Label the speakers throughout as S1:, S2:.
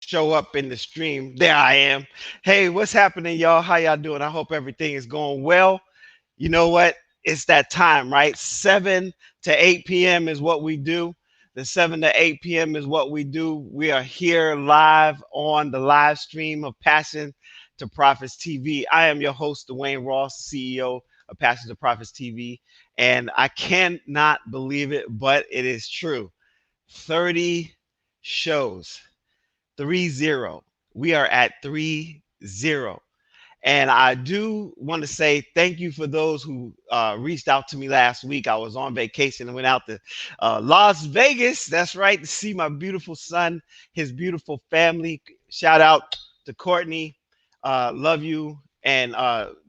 S1: show up in the stream. There I am. Hey, what's happening, y'all? How y'all doing? I hope everything is going well. You know what? It's that time, right? 7 to 8 p.m. is what we do. The 7 to 8 p.m. is what we do. We are here live on the live stream of Passion to Profits TV. I am your host, Dwayne-Ross, CEO of Passion to Profits TV. And I cannot believe it, but it is true. 30 shows. 30. We are at 30. And I do want to say thank you for those who reached out to me last week. I was on vacation and went out to Las Vegas. That's right, to see my beautiful son, his beautiful family. Shout out to Courtney. Love you. And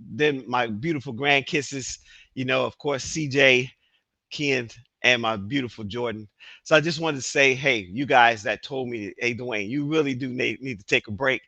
S1: then my beautiful grand kisses, of course, CJ, Ken, and my beautiful Jordan. So I just wanted to say, hey, you guys that told me, hey, Dwayne, you really do need to take a break.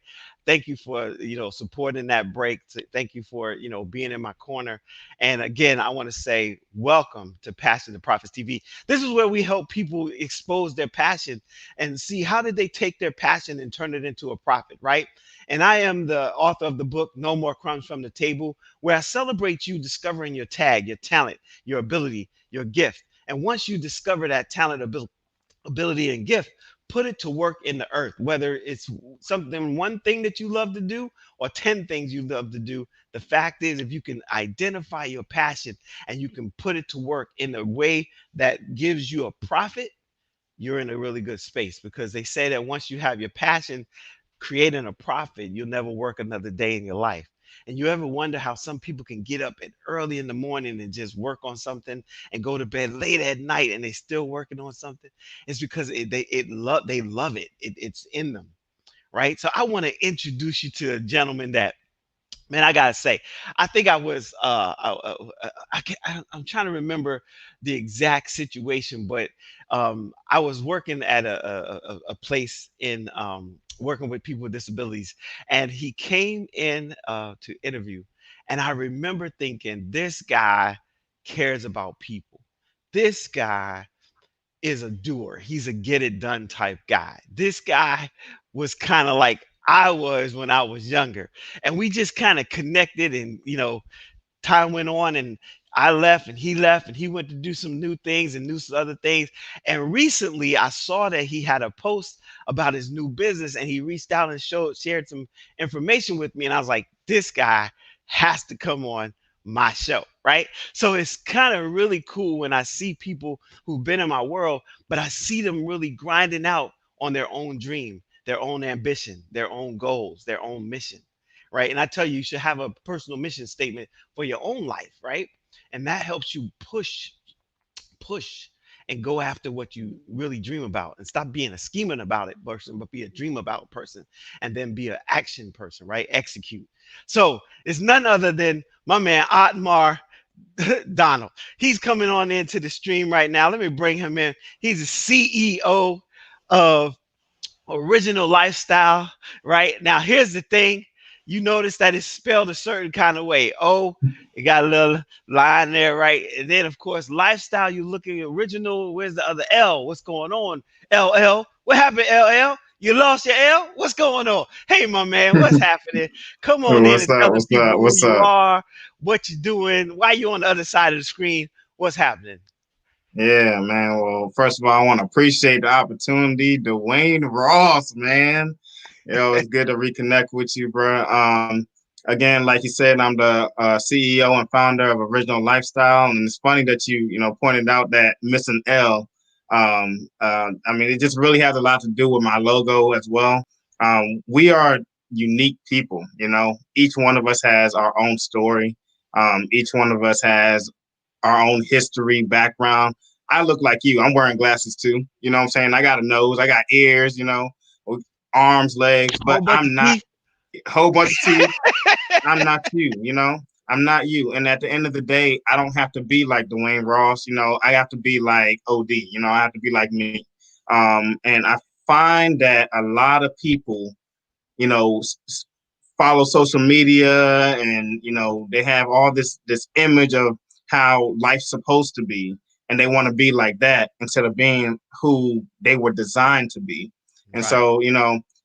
S1: Thank you for supporting that break. Thank you for being in my corner. And again, I want to say welcome to Passion to Profits TV. This is where we help people expose their passion and see how did they take their passion and turn it into a profit, right? And I am the author of the book No More Crumbs from the Table, where I celebrate you discovering your tag, your talent, your ability, your gift. And once you discover that talent, ability, and gift, put it to work in the earth, whether it's one thing that you love to do or 10 things you love to do. The fact is, if you can identify your passion and you can put it to work in a way that gives you a profit, you're in a really good space, because they say that once you have your passion creating a profit, you'll never work another day in your life. And you ever wonder how some people can get up at early in the morning and just work on something and go to bed late at night and they still working on something? It's because they love it. It's in them, right? So I want to introduce you to a gentleman that, man, I gotta say, I think I was I'm trying to remember the exact situation, but I was working at a place in working with people with disabilities, and he came in to interview, and I remember thinking, this guy cares about people. This guy is a doer. He's a get it done type guy. This guy was kind of like I was when I was younger. And we just kind of connected, and time went on, and I left and he went to do some new things and new other things. And recently I saw that he had a post about his new business, and he reached out and shared some information with me, and I was like, this guy has to come on my show, right? So it's kind of really cool when I see people who've been in my world, but I see them really grinding out on their own dream, their own ambition, their own goals, their own mission, right? And I tell you, you should have a personal mission statement for your own life, right? And that helps you push and go after what you really dream about, and stop being a scheming about it person, but be a dream about person, and then be an action person, right? Execute. So it's none other than my man Otmar Donald. He's coming on into the stream right now. Let me bring him in. He's the CEO of Original Lifestyle. Right now, here's the thing. You notice that it's spelled a certain kind of way. Oh, it got a little line there, right? And then, of course, lifestyle, you looking at original. Where's the other L? What's going on? LL. What happened, LL? You lost your L? What's going on? Hey, my man, what's happening? Come on in
S2: What's
S1: and
S2: up?
S1: tell the
S2: What's up?
S1: people who
S2: What's
S1: you
S2: up?
S1: are, what you're doing, why you on the other side of the screen. What's happening?
S2: Yeah, man. Well, first of all, I want to appreciate the opportunity. Dwayne Ross, man. It's good to reconnect with you, bro. Again, like you said, I'm the CEO and founder of Original Lifestyle, and it's funny that you pointed out that missing L. I mean, it just really has a lot to do with my logo as well. We are unique people. Each one of us has our own story. Each one of us has our own history, background. I look like you. I'm wearing glasses too. You know what I'm saying? I got a nose, I got ears, arms, legs, but
S1: Whole bunch of
S2: I'm not
S1: teeth.
S2: a whole bunch of teeth. I'm not you. I'm not you. And at the end of the day, I don't have to be like Dwayne Ross. I have to be like OD. I have to be like me. And I find that a lot of people, you know, follow social media, and they have all this image of how life's supposed to be, and they want to be like that instead of being who they were designed to be. And
S1: Right.
S2: so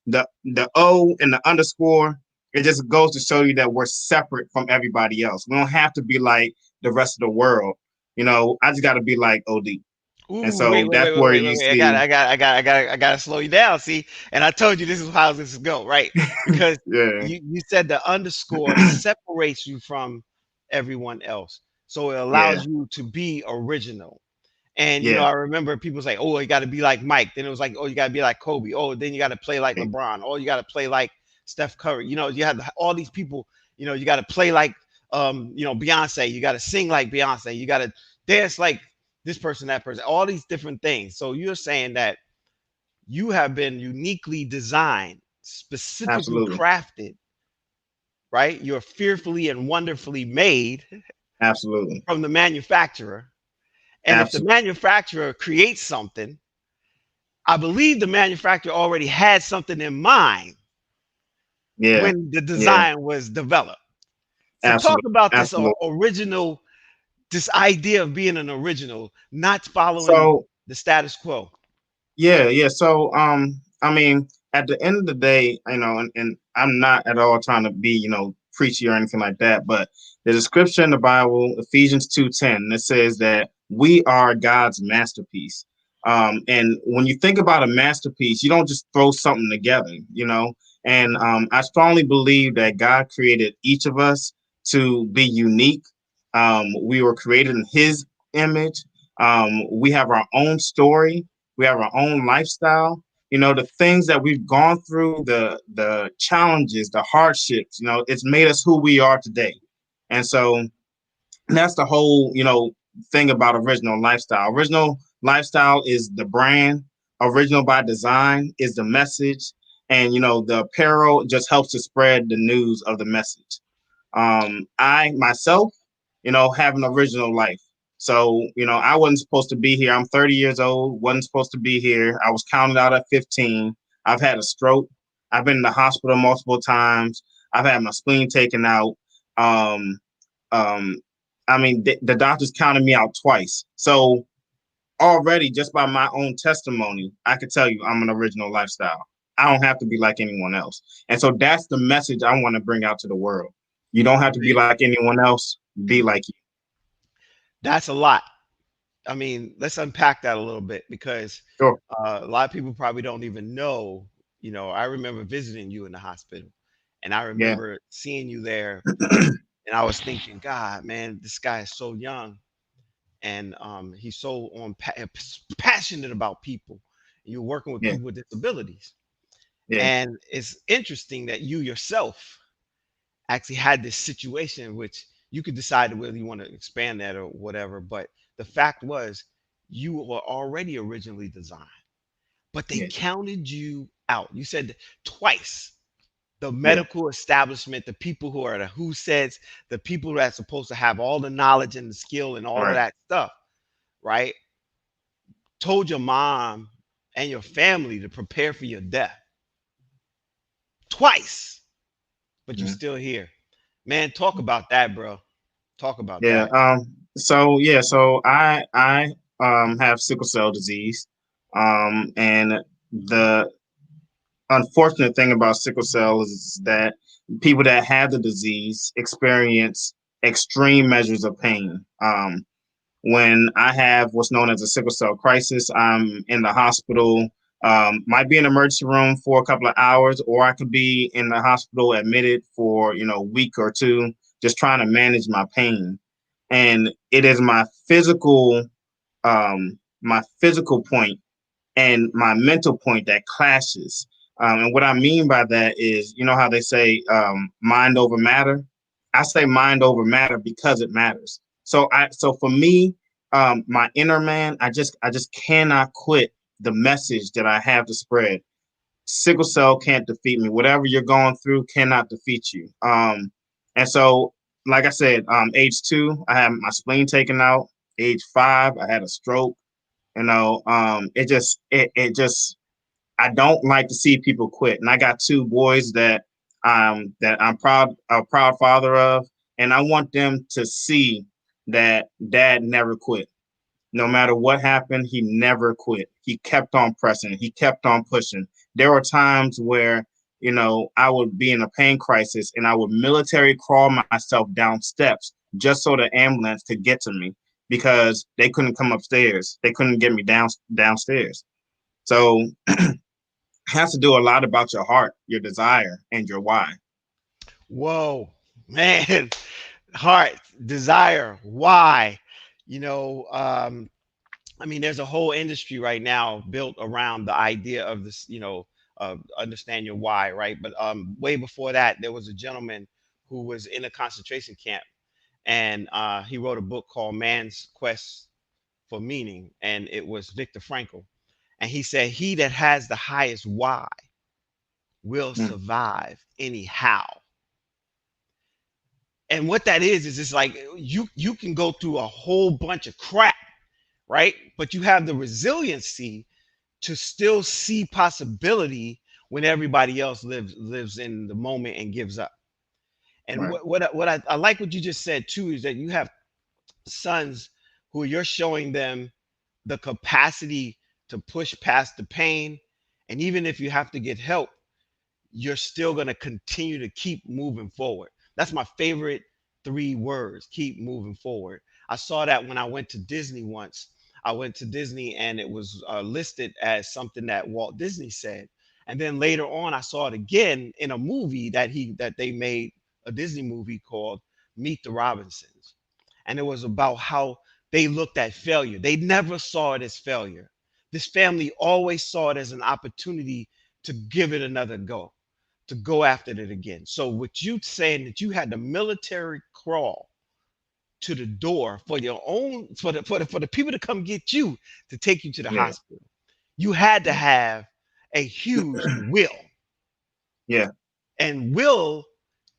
S2: the O and the underscore, it just goes to show you that we're separate from everybody else. We don't have to be like the rest of the world. I just got to be like OD. And
S1: Ooh,
S2: so
S1: wait, wait,
S2: that's
S1: wait, wait,
S2: where
S1: wait,
S2: you
S1: wait, wait.
S2: see,
S1: I gotta slow you down. See, and I told you this is how this is go, right? Because
S2: yeah,
S1: you said the underscore separates you from everyone else, so it
S2: yeah,
S1: allows you to be original. And
S2: yeah,
S1: I remember people say, "Oh, you got to be like Mike." Then it was like, "Oh, you got to be like Kobe." Oh, then you got to play like
S2: yeah,
S1: LeBron. Oh, you got to play like Steph Curry. You had all these people. You got to play like Beyonce. You got to sing like Beyonce. You got to dance like this person, that person. All these different things. So you're saying that you have been uniquely designed, specifically
S2: absolutely,
S1: crafted, right? You're fearfully and wonderfully made
S2: absolutely,
S1: from the manufacturer. And if the
S2: absolutely,
S1: manufacturer creates something, I believe the manufacturer already had something in mind
S2: yeah,
S1: when the
S2: yeah,
S1: design was developed. So talk
S2: absolutely,
S1: about this
S2: absolutely.
S1: original, this idea of being an original, not following
S2: So
S1: the status quo.
S2: yeah, yeah. So I mean, at the end of the day, and I'm not at all trying to be, preachy or anything like that, but there's a scripture in the Bible, Ephesians 2:10, that says that we are God's masterpiece. And when you think about a masterpiece, you don't just throw something together. And I strongly believe that God created each of us to be unique. We were created in His image. We have our own story, we have our own lifestyle. The things that we've gone through, the challenges, the hardships, it's made us who we are today. And so that's the whole, thing about original lifestyle. Original lifestyle is the brand. Original by design is the message. And the apparel just helps to spread the news of the message. I myself, have an original life. So, I wasn't supposed to be here. I'm 30 years old, wasn't supposed to be here. I was counted out at 15. I've had a stroke. I've been in the hospital multiple times. I've had my spleen taken out. Um, um, I mean, the doctors counted me out twice. So already, just by my own testimony, I could tell you I'm an original lifestyle. I don't have to be like anyone else. And so that's the message I want to bring out to the world. You don't have to be
S1: Man,
S2: like anyone else. Be like you.
S1: that's a lot. I mean, let's unpack that a little bit because
S2: Sure.
S1: a lot of people probably don't even know. I remember visiting you in the hospital, and I
S2: Yeah.
S1: remember seeing you there, and I was thinking, God, man, this guy is so young, and he's so passionate about people. You're working with
S2: Yeah.
S1: people with disabilities,
S2: Yeah.
S1: and it's interesting that you yourself actually had this situation, which you could decide whether you want to expand that or whatever. But the fact was, you were already originally designed, but they
S2: Yeah.
S1: counted you out. You said twice. The
S2: Yeah.
S1: medical establishment, the people who are the who says, the people that's supposed to have all the knowledge and the skill and all of
S2: Right.
S1: that stuff, right? Told your mom and your family to prepare for your death twice, but you're
S2: Yeah.
S1: still here. Man, talk about that, bro. Talk about
S2: Yeah.
S1: that.
S2: So yeah. So I have sickle cell disease. And the unfortunate thing about sickle cell is that people that have the disease experience extreme measures of pain. When I have what's known as a sickle cell crisis, I'm in the hospital. Might be in the emergency room for a couple of hours, or I could be in the hospital admitted for a week or two, just trying to manage my pain. And it is my physical point and my mental point that clashes. And what I mean by that is, how they say mind over matter. I say mind over matter because it matters. So for me, my inner man, I just cannot quit the message that I have to spread. Sickle cell can't defeat me. Whatever you're going through cannot defeat you. And so, like I said, age 2, I had my spleen taken out. Age 5, I had a stroke. It just I don't like to see people quit. And I got 2 boys that I'm proud father of, and I want them to see that dad never quit. No matter what happened, he never quit. He kept on pressing. He kept on pushing. There were times where, I would be in a pain crisis and I would military crawl myself down steps just so the ambulance could get to me because they couldn't come upstairs. They couldn't get me downstairs. So it has to do a lot about your heart, your desire, and your why.
S1: Whoa, man. Heart, desire, why? You know, I mean, there's a whole industry right now built around the idea of this, understand your why, right? But way before that, there was a gentleman who was in a concentration camp, and he wrote a book called Man's Quest for Meaning, and it was Viktor Frankl. And he said, "He that has the highest why will
S2: Mm,
S1: survive anyhow." And what that is it's like you can go through a whole bunch of crap, right? But you have the resiliency to still see possibility when everybody else lives in the moment and gives up. And
S2: right.
S1: what I like what you just said too is that you have sons who you're showing them the capacity to push past the pain, and even if you have to get help, you're still going to continue to keep moving forward. That's my favorite three words: keep moving forward. I saw that when I went to Disney once. I went to Disney and it was listed as something that Walt Disney said. And then later on, I saw it again in a movie that they made, a Disney movie called Meet the Robinsons. And it was about how they looked at failure. They never saw it as failure. This family always saw it as an opportunity to give it another go, to go after it again. So with you saying that you had the military crawl to the door for your own for the people to come get you to take you to the
S2: Yeah.
S1: hospital, you had to
S2: Yeah.
S1: have a huge will.
S2: Yeah.
S1: And will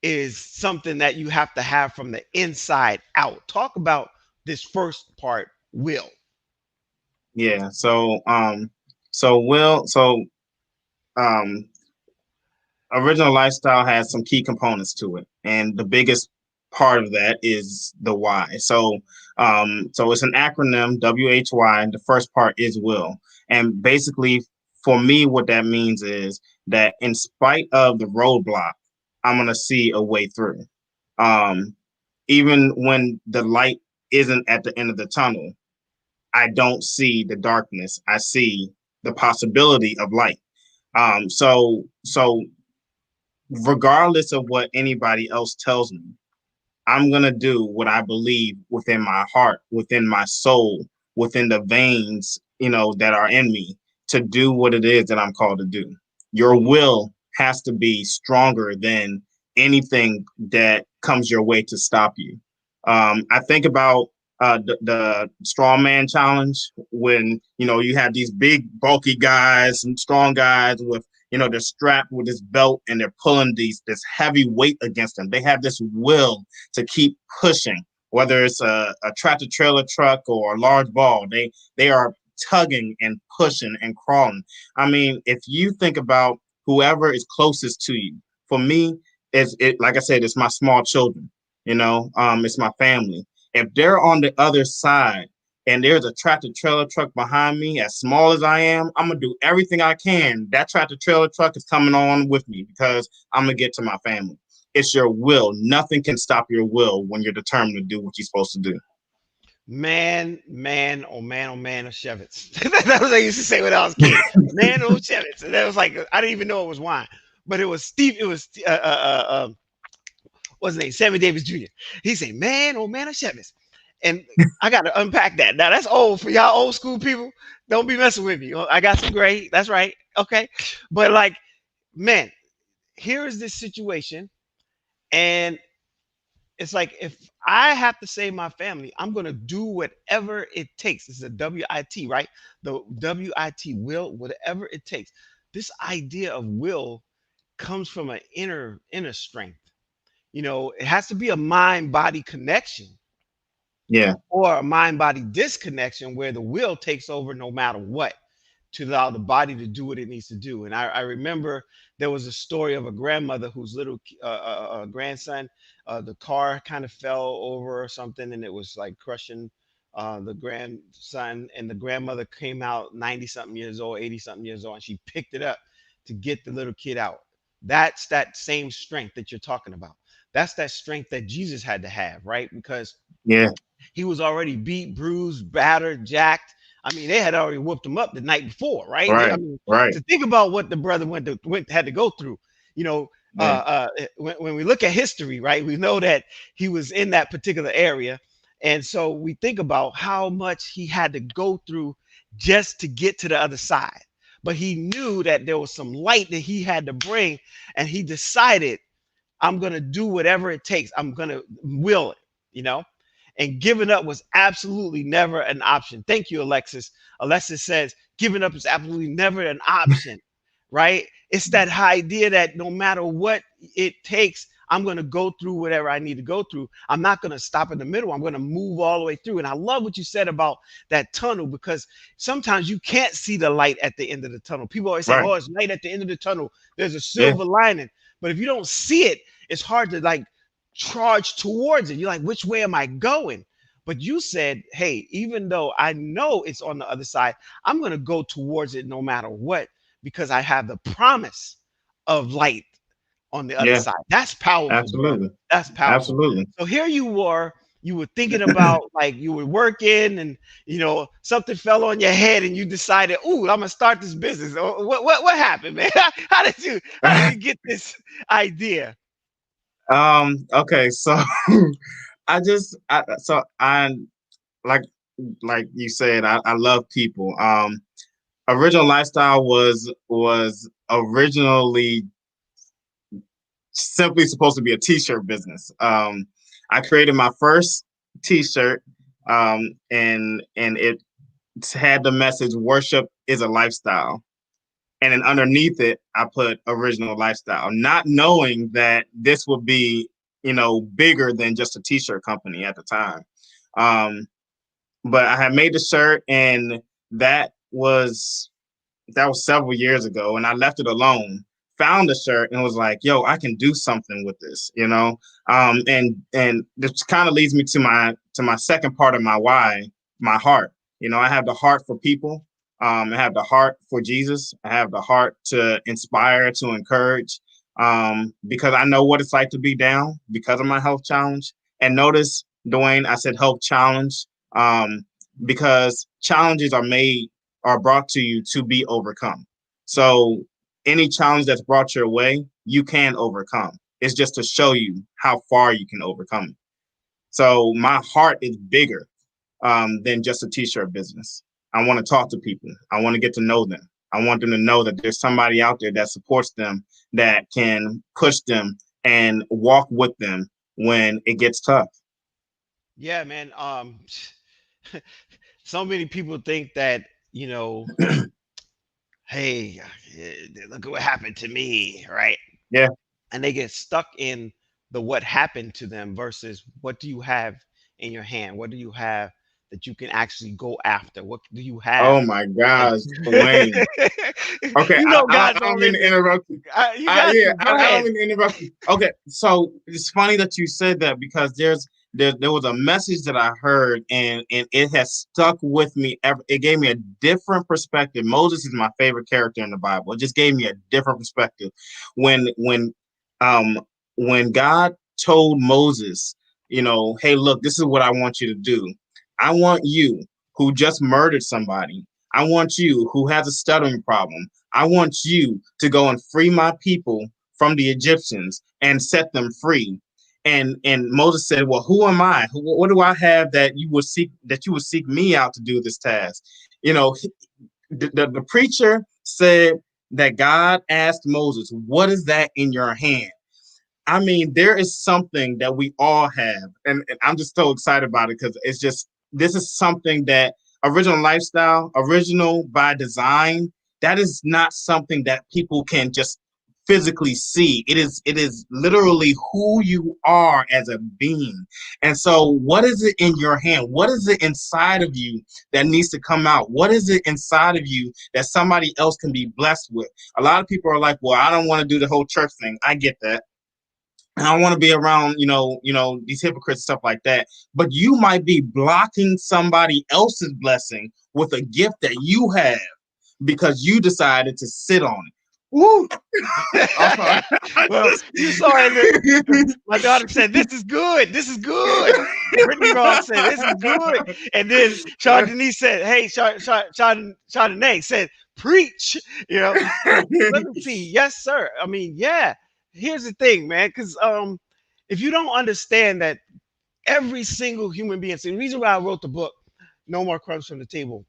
S1: is something that you have to have from the inside out. Talk about this first part, will.
S2: Yeah. Um, Original Lifestyle has some key components to it, and the biggest part of that is the why. So it's an acronym, WHY. The first part is will, and basically, for me, what that means is that in spite of the roadblock, I'm gonna see a way through. Um, Even when the light isn't at the end of the tunnel, I don't see the darkness. I see the possibility of light. So regardless of what anybody else tells me, I'm going to do what I believe within my heart, within my soul, within the veins, that are in me to do what it is that I'm called to do. Your will has to be stronger than anything that comes your way to stop you. I think about the strongman challenge when you have these big bulky guys and strong guys with they're strapped with this belt and they're pulling this heavy weight against them. They have this will to keep pushing, whether it's a tractor trailer truck or a large ball. They are tugging and pushing and crawling. I mean, if you think about whoever is closest to you, for me, it like I said, it's my small children. It's my family. If they're on the other side and there's a tractor trailer truck behind me, as small as I am, I'm gonna do everything I can. That tractor trailer truck is coming on with me because I'm gonna get to my family. It's your will. Nothing can stop your will when you're determined to do what you're supposed to do.
S1: Man, oh man, of Shevitz. That was what I used to say when I was a kid. Man, oh Shevitz. And that was like I didn't even know it was wine, but it was Steve. It was what's his name? Sammy Davis Jr. He said, "Man, oh man, of Shevitz." And I got to unpack that. Now that's old for y'all old school people. Don't be messing with me. Oh, I got some gray. That's right. Okay, but like, man, here is this situation, and it's like if I have to save my family, I'm gonna do whatever it takes. This is a WIT, right? The WIT will, whatever it takes. This idea of will comes from an inner strength. It has to be a mind body connection
S2: Yeah,
S1: or a mind body disconnection where the will takes over no matter what, to allow the body to do what it needs to do. And I remember there was a story of a grandmother whose little grandson, the car kind of fell over or something, and it was like crushing the grandson. And the grandmother came out 90 something years old, 80 something years old, and she picked it up to get the little kid out. That's that same strength that you're talking about. That's that strength that Jesus had to have, right? Because
S2: Yeah.
S1: he was already beat, bruised, battered, jacked. I mean, they had already whooped him up the night before, right? I
S2: Right.
S1: mean,
S2: Right.
S1: to think about what the brother had to go through, you know,
S2: Yeah.
S1: when we look at history, right, we know that he was in that particular area, and so we think about how much he had to go through just to get to the other side. But he knew that there was some light that he had to bring, and he decided, I'm gonna do whatever it takes. I'm gonna will it, you know. And giving up was absolutely never an option. Thank you, Alexis. Alexis says giving up is absolutely never an option, right? It's that idea that no matter what it takes, I'm going to go through whatever I need to go through. I'm not going to stop in the middle. I'm going to move all the way through. And I love what you said about that tunnel, because sometimes you can't see the light at the end of the tunnel. People always say,
S2: Right.
S1: oh, it's light at the end of the tunnel. There's a
S2: Yeah.
S1: silver lining. But if you don't see it, it's hard to like charge towards it. You're like, which way am I going? But you said, hey, even though I know it's on the other side, I'm going to go towards it no matter what, because I have the promise of light on the other
S2: Yeah.
S1: side. That's powerful, brother.
S2: Absolutely.
S1: That's powerful.
S2: Absolutely.
S1: So here you were thinking about, like, you were working and something fell on your head and you decided, ooh, I'm gonna start this business. What happened, man? How did you get this idea?
S2: Okay. So I like you said, I love people. Original Lifestyle was originally simply supposed to be a t-shirt business. I created my first t-shirt, and it had the message "Worship is a lifestyle," and then underneath it, I put "Original Lifestyle," not knowing that this would be bigger than just a t-shirt company at the time. Um, but I had made the shirt, and that was several years ago, and I left it alone. Found the shirt and was like, "Yo, I can do something with this." And this kind of leads me to my second part of my why, my heart. I have the heart for people. I have the heart for Jesus. I have the heart to inspire, to encourage, because I know what it's like to be down because of my health challenge. And notice, Dwayne, I said health challenge, because challenges are brought to you to be overcome. So any challenge that's brought your way, you can overcome. It's just to show you how far you can overcome it. So my heart is bigger than just a t-shirt business. I want to talk to people. I want to get to know them. I want them to know that there's somebody out there that supports them, that can push them and walk with them when it gets tough.
S1: Yeah, man. So many people think that, you know, hey, look at what happened to me, right?
S2: Yeah.
S1: And they get stuck in the what happened to them versus what do you have in your hand? What do you have that you can actually go after? What do you have
S2: Oh my
S1: that
S2: gosh, Dwayne. Okay,
S1: God's
S2: I don't mean
S1: already
S2: to interrupt you.
S1: you got
S2: Yeah,
S1: to go
S2: I don't
S1: ahead.
S2: mean to interrupt you. Okay, so it's funny that you said that because there was a message that I heard, and it has stuck with me. It gave me a different perspective. Moses is my favorite character in the Bible. It just gave me a different perspective when um when God told Moses, hey, look, this is what I want you to do. I want you who just murdered somebody. I want you who has a stuttering problem. I want you to go and free my people from the Egyptians and set them free. And Moses said, well, who am I? What do I have that you would seek me out to do this task? The preacher said that God asked Moses, what is that in your hand? I mean, there is something that we all have, and I'm just so excited about it because this is something that original lifestyle, original by design, that is not something that people can just physically see. It is literally who you are as a being. And so what is it in your hand? What is it inside of you that needs to come out? What is it inside of you that somebody else can be blessed with? A lot of people are like, well, I don't want to do the whole church thing. I get that. I don't want to be around, these hypocrites and stuff like that. But you might be blocking somebody else's blessing with a gift that you have because you decided to sit on it. Woo. Oh,
S1: Well, you saw it. My daughter said, "This is good. This is good." Brittany Ross said, "This is good." And then Chardonnay said, "Hey, Chardonnay said, preach." You know. So let me see. Yes, sir. I mean, yeah. Here's the thing, man. Because if you don't understand that every single human being, so the reason why I wrote the book, No More Crumbs from the Table,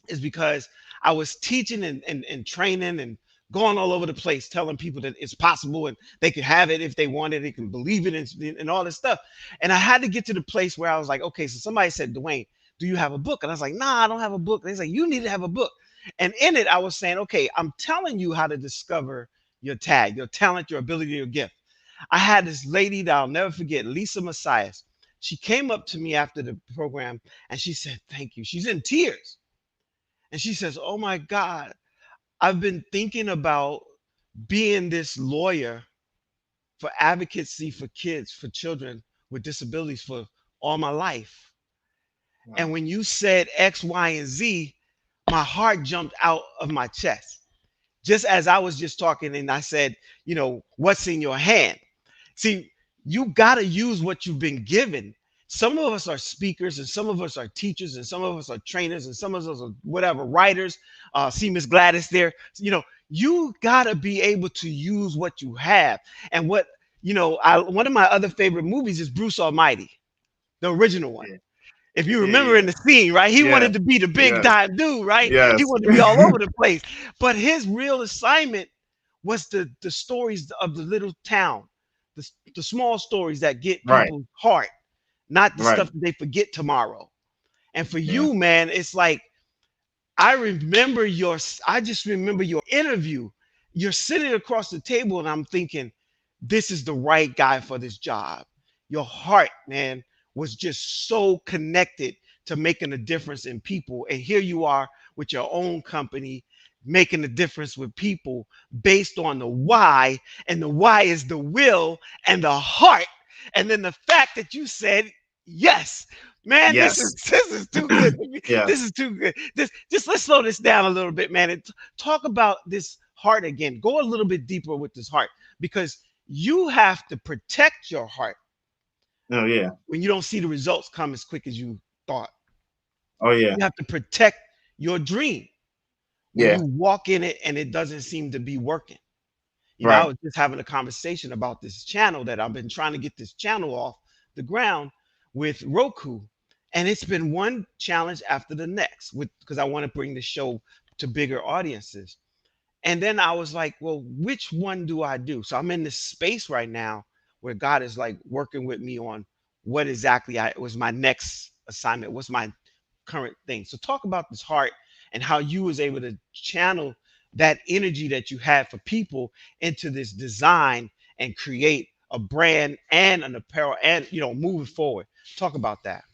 S1: is because I was teaching and training and going all over the place, telling people that it's possible and they could have it if they wanted, they can believe it and all this stuff. And I had to get to the place where I was like, okay, so somebody said, Dwayne, do you have a book? And I was like, nah, I don't have a book. They like, you need to have a book. And in it, I was saying, okay, I'm telling you how to discover your tag, your talent, your ability, your gift. I had this lady that I'll never forget, Lisa Messias. She came up to me after the program and she said, thank you. She's in tears. And she says, oh my God, I've been thinking about being this lawyer for advocacy for kids, for children with disabilities for all my life. And
S2: wow.
S1: when you said X, Y, and Z, my heart jumped out of my chest. Just as I was just talking and I said, what's in your hand? See, you got to use what you've been given. Some of us are speakers, and some of us are teachers, and some of us are trainers, and some of us are whatever writers. See Miss Gladys there. You got to be able to use what you have. And one of my other favorite movies is Bruce Almighty, the original one.
S2: Yeah,
S1: If you
S2: yeah,
S1: remember in
S2: yeah,
S1: the scene, right? He
S2: yeah,
S1: wanted to be the big
S2: yes,
S1: time dude, right? He
S2: yes.
S1: wanted to be all over the place. But his real assignment was the stories of the little town, the small stories that get
S2: Right,
S1: people's heart, not the
S2: right.
S1: stuff that they forget tomorrow. And for
S2: Yeah,
S1: you, man, it's like I remember I just remember your interview. You're sitting across the table, and I'm thinking, this is the right guy for this job. Your heart, man, was just so connected to making a difference in people. And here you are with your own company, making a difference with people based on the why. And the why is the will and the heart. And then the fact that you said yes. Man, this is
S2: yes.
S1: this is too good.
S2: Yeah.
S1: This is too good. This just let's slow this down a little bit, man, and talk about this heart again. Go a little bit deeper with this heart because you have to protect your heart
S2: Oh yeah.
S1: when you don't see the results come as quick as you thought.
S2: Oh yeah.
S1: You have to protect your dream when
S2: Yeah.
S1: you walk in it and it doesn't seem to be working. I
S2: Right.
S1: was just having a conversation about this channel that I've been trying to get this channel off the ground with Roku. And it's been one challenge after the next with because I want to bring the show to bigger audiences. And then I was like, well, which one do I do? So I'm in this space right now where God is like working with me on what exactly I was my next assignment, what's my current thing. So talk about this heart and how you was able to channel that energy that you had for people into this design and create a brand and an apparel and moving forward. Talk about that.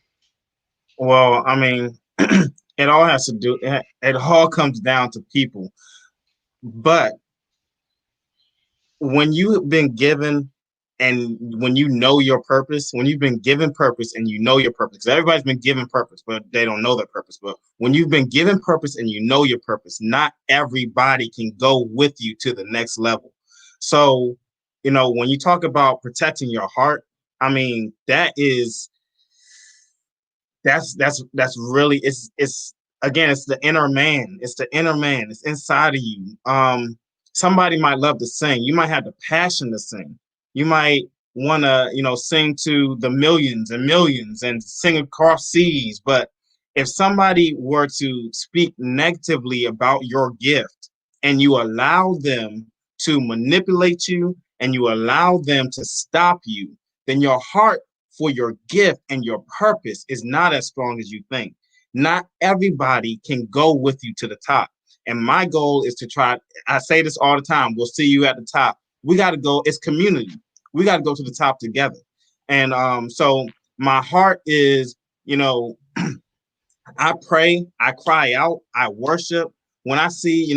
S2: Well, I mean, it all has to do. It all comes down to people. But when you've been given and when you know your purpose, when you've been given purpose and you know your purpose, because everybody's been given purpose, but they don't know their purpose. But when you've been given purpose and you know your purpose, not everybody can go with you to the next level. So, when you talk about protecting your heart, I mean, that's really it's again, it's the inner man. It's the inner man. It's inside of you. Somebody might love to sing. You might have the passion to sing. You might want to, sing to the millions and millions and sing across seas. But if somebody were to speak negatively about your gift and you allow them to manipulate you and you allow them to stop you, then your heart for your gift and your purpose is not as strong as you think. Not everybody can go with you to the top. And my goal is to try, I say this all the time, we'll see you at the top. We got to go, it's community. We got to go to the top together. And so my heart is, you know, I pray, I cry out, I worship. When I see,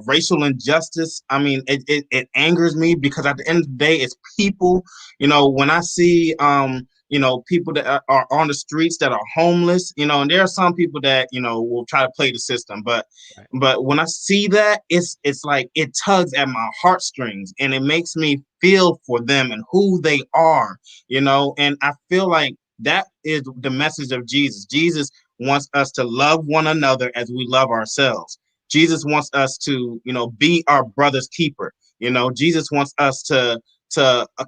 S2: racial injustice, I mean, it angers me because at the end of the day, it's people. When I see people that are on the streets that are homeless, and there are some people that, will try to play the system. But
S1: Right.
S2: when I see that, it's like it tugs at my heartstrings and it makes me feel for them and who they are, and I feel like that is the message of Jesus. Jesus wants us to love one another as we love ourselves. Jesus wants us to, be our brother's keeper. Jesus wants us to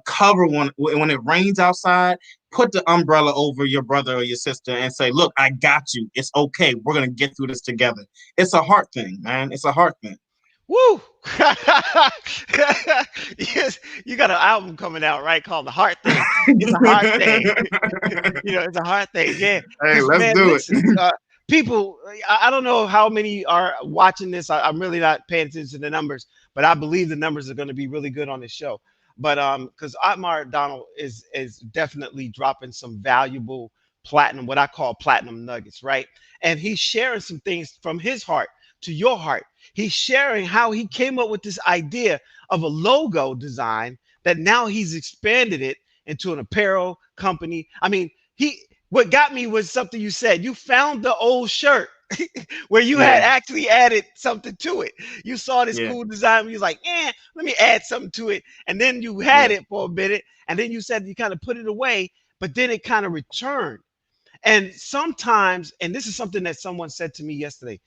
S2: cover one when it rains outside. Put the umbrella over your brother or your sister and say, "Look, I got you. It's okay. We're gonna get through this together." It's a heart thing, man. It's a heart thing.
S1: Woo! Yes, you got an album coming out, right? Called The Heart Thing. It's a heart thing. It's a hard thing. Yeah.
S2: Hey,
S1: Because,
S2: let's
S1: man,
S2: do it.
S1: listen, people, I don't know how many are watching this. I'm really not paying attention to the numbers, but I believe the numbers are going to be really good on this show. But because Otmar Donald is definitely dropping some valuable platinum, what I call platinum nuggets, right? And he's sharing some things from his heart to your heart. He's sharing how he came up with this idea of a logo design that now he's expanded it into an apparel company. I mean, he what got me was something you said. You found the old shirt where you
S2: Yeah,
S1: had actually added something to it. You saw this
S2: yeah,
S1: cool design. You was like, let me add something to it. And then you had
S2: yeah,
S1: it for a minute. And then you said you kind of put it away, but then it kind of returned. And sometimes, and this is something that someone said to me yesterday,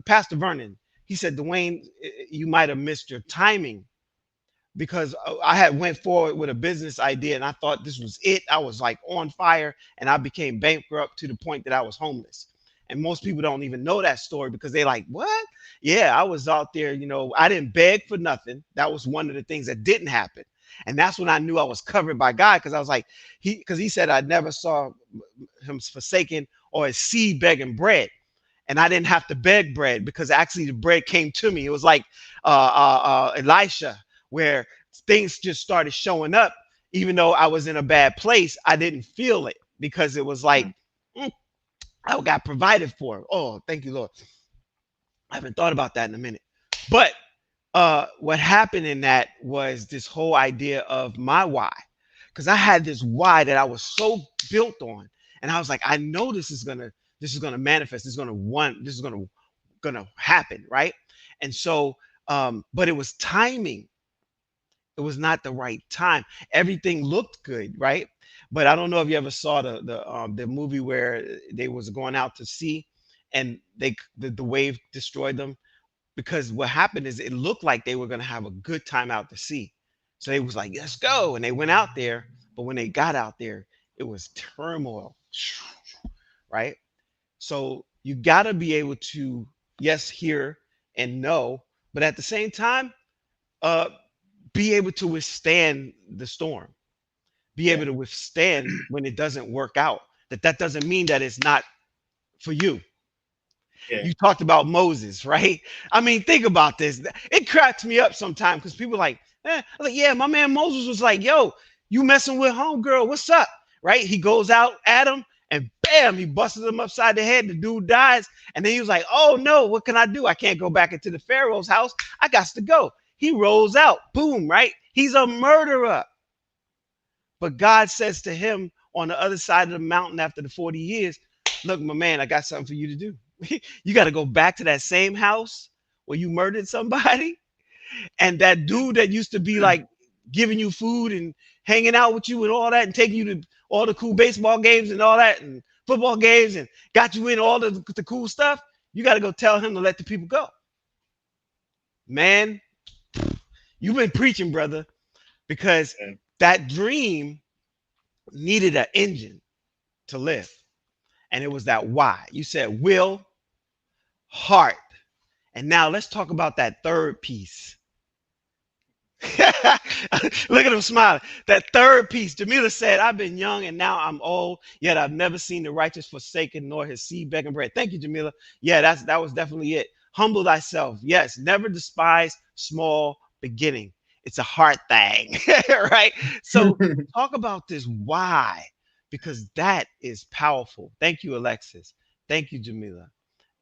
S1: Pastor Vernon, he said, Dwayne, you might have missed your timing because I had went forward with a business idea and I thought this was it. I was like on fire and I became bankrupt to the point that I was homeless. And most people don't even know that story because they like, what? Yeah, I was out there, I didn't beg for nothing. That was one of the things that didn't happen. And that's when I knew I was covered by God because I was like, because he said I never saw him forsaken or his seed begging bread. And I didn't have to beg bread because actually the bread came to me. It was like Elisha, where things just started showing up. Even though I was in a bad place, I didn't feel it because it was like,
S2: mm,
S1: mm, I got provided for. Oh, thank you, Lord. I haven't thought about that in a minute. But what happened in that was this whole idea of my why. Because I had this why that I was so built on. And I was like, I know this is gonna manifest. This is gonna happen, right? And so, but it was timing. It was not the right time. Everything looked good, right? But I don't know if you ever saw the movie where they was going out to sea, and the wave destroyed them because what happened is it looked like they were going to have a good time out to sea. So they was like, let's go. And they went out there. But when they got out there, it was turmoil, right? So you got to be able to, yes, hear and know, but at the same time, uh, be able to withstand the storm, be
S2: yeah,
S1: able to withstand when it doesn't work out. That doesn't mean that it's not for you.
S2: yeah,
S1: You talked about Moses, right? I mean, think about this. It cracks me up sometimes because people are like, I'm like, yeah, my man Moses was like, yo, you messing with homegirl, what's up? Right? He goes out at him and bam, he busts him upside the head. The dude dies. And then he was like, oh no, what can I do? I can't go back into the Pharaoh's house. I got to go. He rolls out, boom, right? He's a murderer. But God says to him on the other side of the mountain after the 40 years, look, my man, I got something for you to do. You got to go back to that same house where you murdered somebody. And that dude that used to be like giving you food and hanging out with you and all that and taking you to all the cool baseball games and all that and football games and got you in all the cool stuff, you got to go tell him to let the people go. Man, you've been preaching, brother, because
S2: yeah.
S1: that dream needed an engine to live. And it was that why. You said will, heart. And now let's talk about that third piece. Look at him smiling. That third piece. Jamila said, I've been young and now I'm old, yet I've never seen the righteous forsaken nor his seed begging bread. Thank you, Jamila. Yeah, that was definitely it. Humble thyself. Yes, never despise small beginning. It's a hard thing, right? So talk about this why, because that is powerful. Thank you, Alexis. Thank you, Jamila.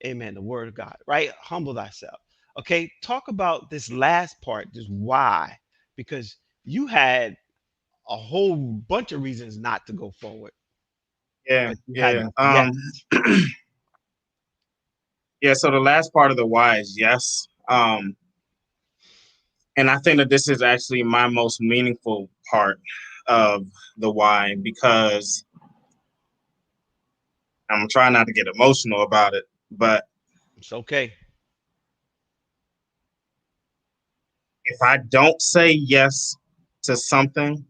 S1: Amen. The word of God, right? Humble thyself. Okay. Talk about this last part, this why, because you had a whole bunch of reasons not to go forward.
S2: Yeah,
S1: But you had
S2: yeah.
S1: yes.
S2: Yeah, so the last part of the why is yes. And I think that this is actually my most meaningful part of the why, because I'm trying not to get emotional about it, but
S1: It's okay.
S2: if I don't say yes to something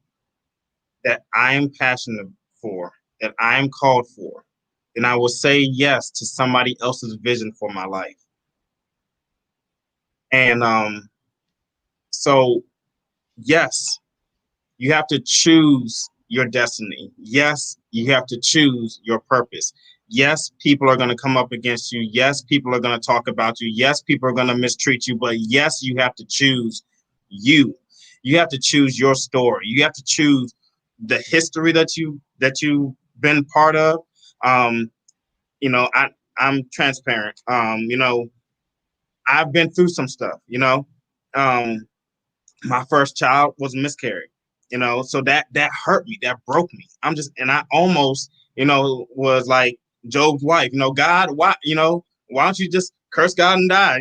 S2: that I am passionate for, that I am called for, then I will say yes to somebody else's vision for my life. And so, yes, you have to choose your destiny. Yes, you have to choose your purpose. Yes, people are going to come up against you. Yes, people are going to talk about you. Yes, people are going to mistreat you. But yes, you have to choose you. You have to choose your story. You have to choose the history that you've been part of. Um, I'm transparent. I've been through some stuff. Um, my first child was a miscarriage, so that hurt me, that broke me. And I almost, was like Job's wife, God, why, why don't you just curse God and die?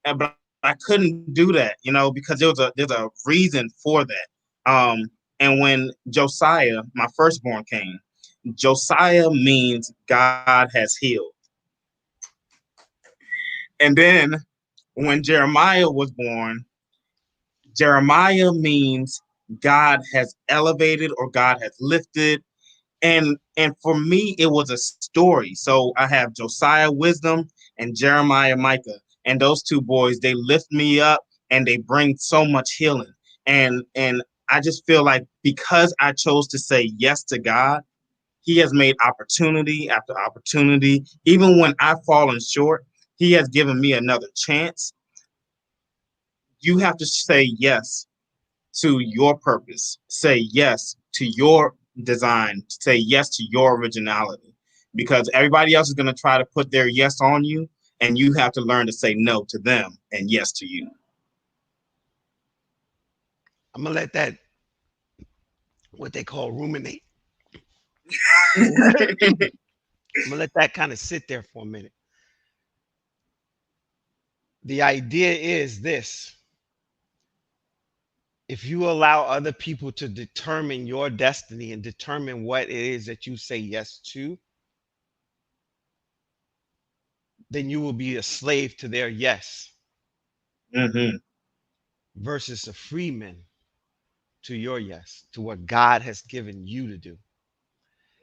S2: But I couldn't do that, because there's a reason for that. And when Josiah, my firstborn, came, Josiah means God has healed. And then when Jeremiah was born, Jeremiah means God has elevated or God has lifted. And for me, it was a story. So I have Josiah Wisdom and Jeremiah Micah. And those two boys, they lift me up and they bring so much healing. And I just feel like because I chose to say yes to God, He has made opportunity after opportunity. Even when I've fallen short, He has given me another chance. You have to say yes to your purpose. Say yes to your design. Say yes to your originality. Because everybody else is going to try to put their yes on you, and you have to learn to say no to them and yes to you.
S1: I'm gonna let that what they call ruminate. I'm gonna let that kind of sit there for a minute. The idea is this: if you allow other people to determine your destiny and determine what it is that you say yes to, then you will be a slave to their yes
S2: Mm-hmm.
S1: versus a freeman to your yes, to what God has given you to do.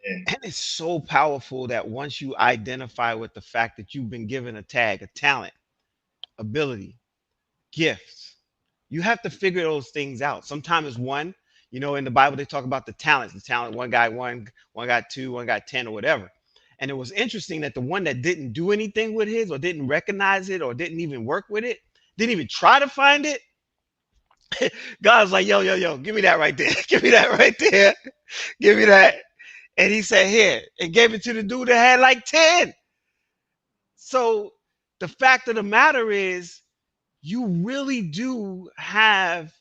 S2: Yeah.
S1: And it's so powerful that once you identify with the fact that you've been given a tag, a talent, ability, gifts, you have to figure those things out. Sometimes it's one, in the Bible they talk about the talents. The talent, one guy one got two, one got 10 or whatever. And it was interesting that the one that didn't do anything with his or didn't recognize it or didn't even work with it, didn't even try to find it, God's like, yo, yo, yo, give me that right there. Give me that right there. Give me that. And he said, here, and gave it to the dude that had like 10. So the fact of the matter is, you really do have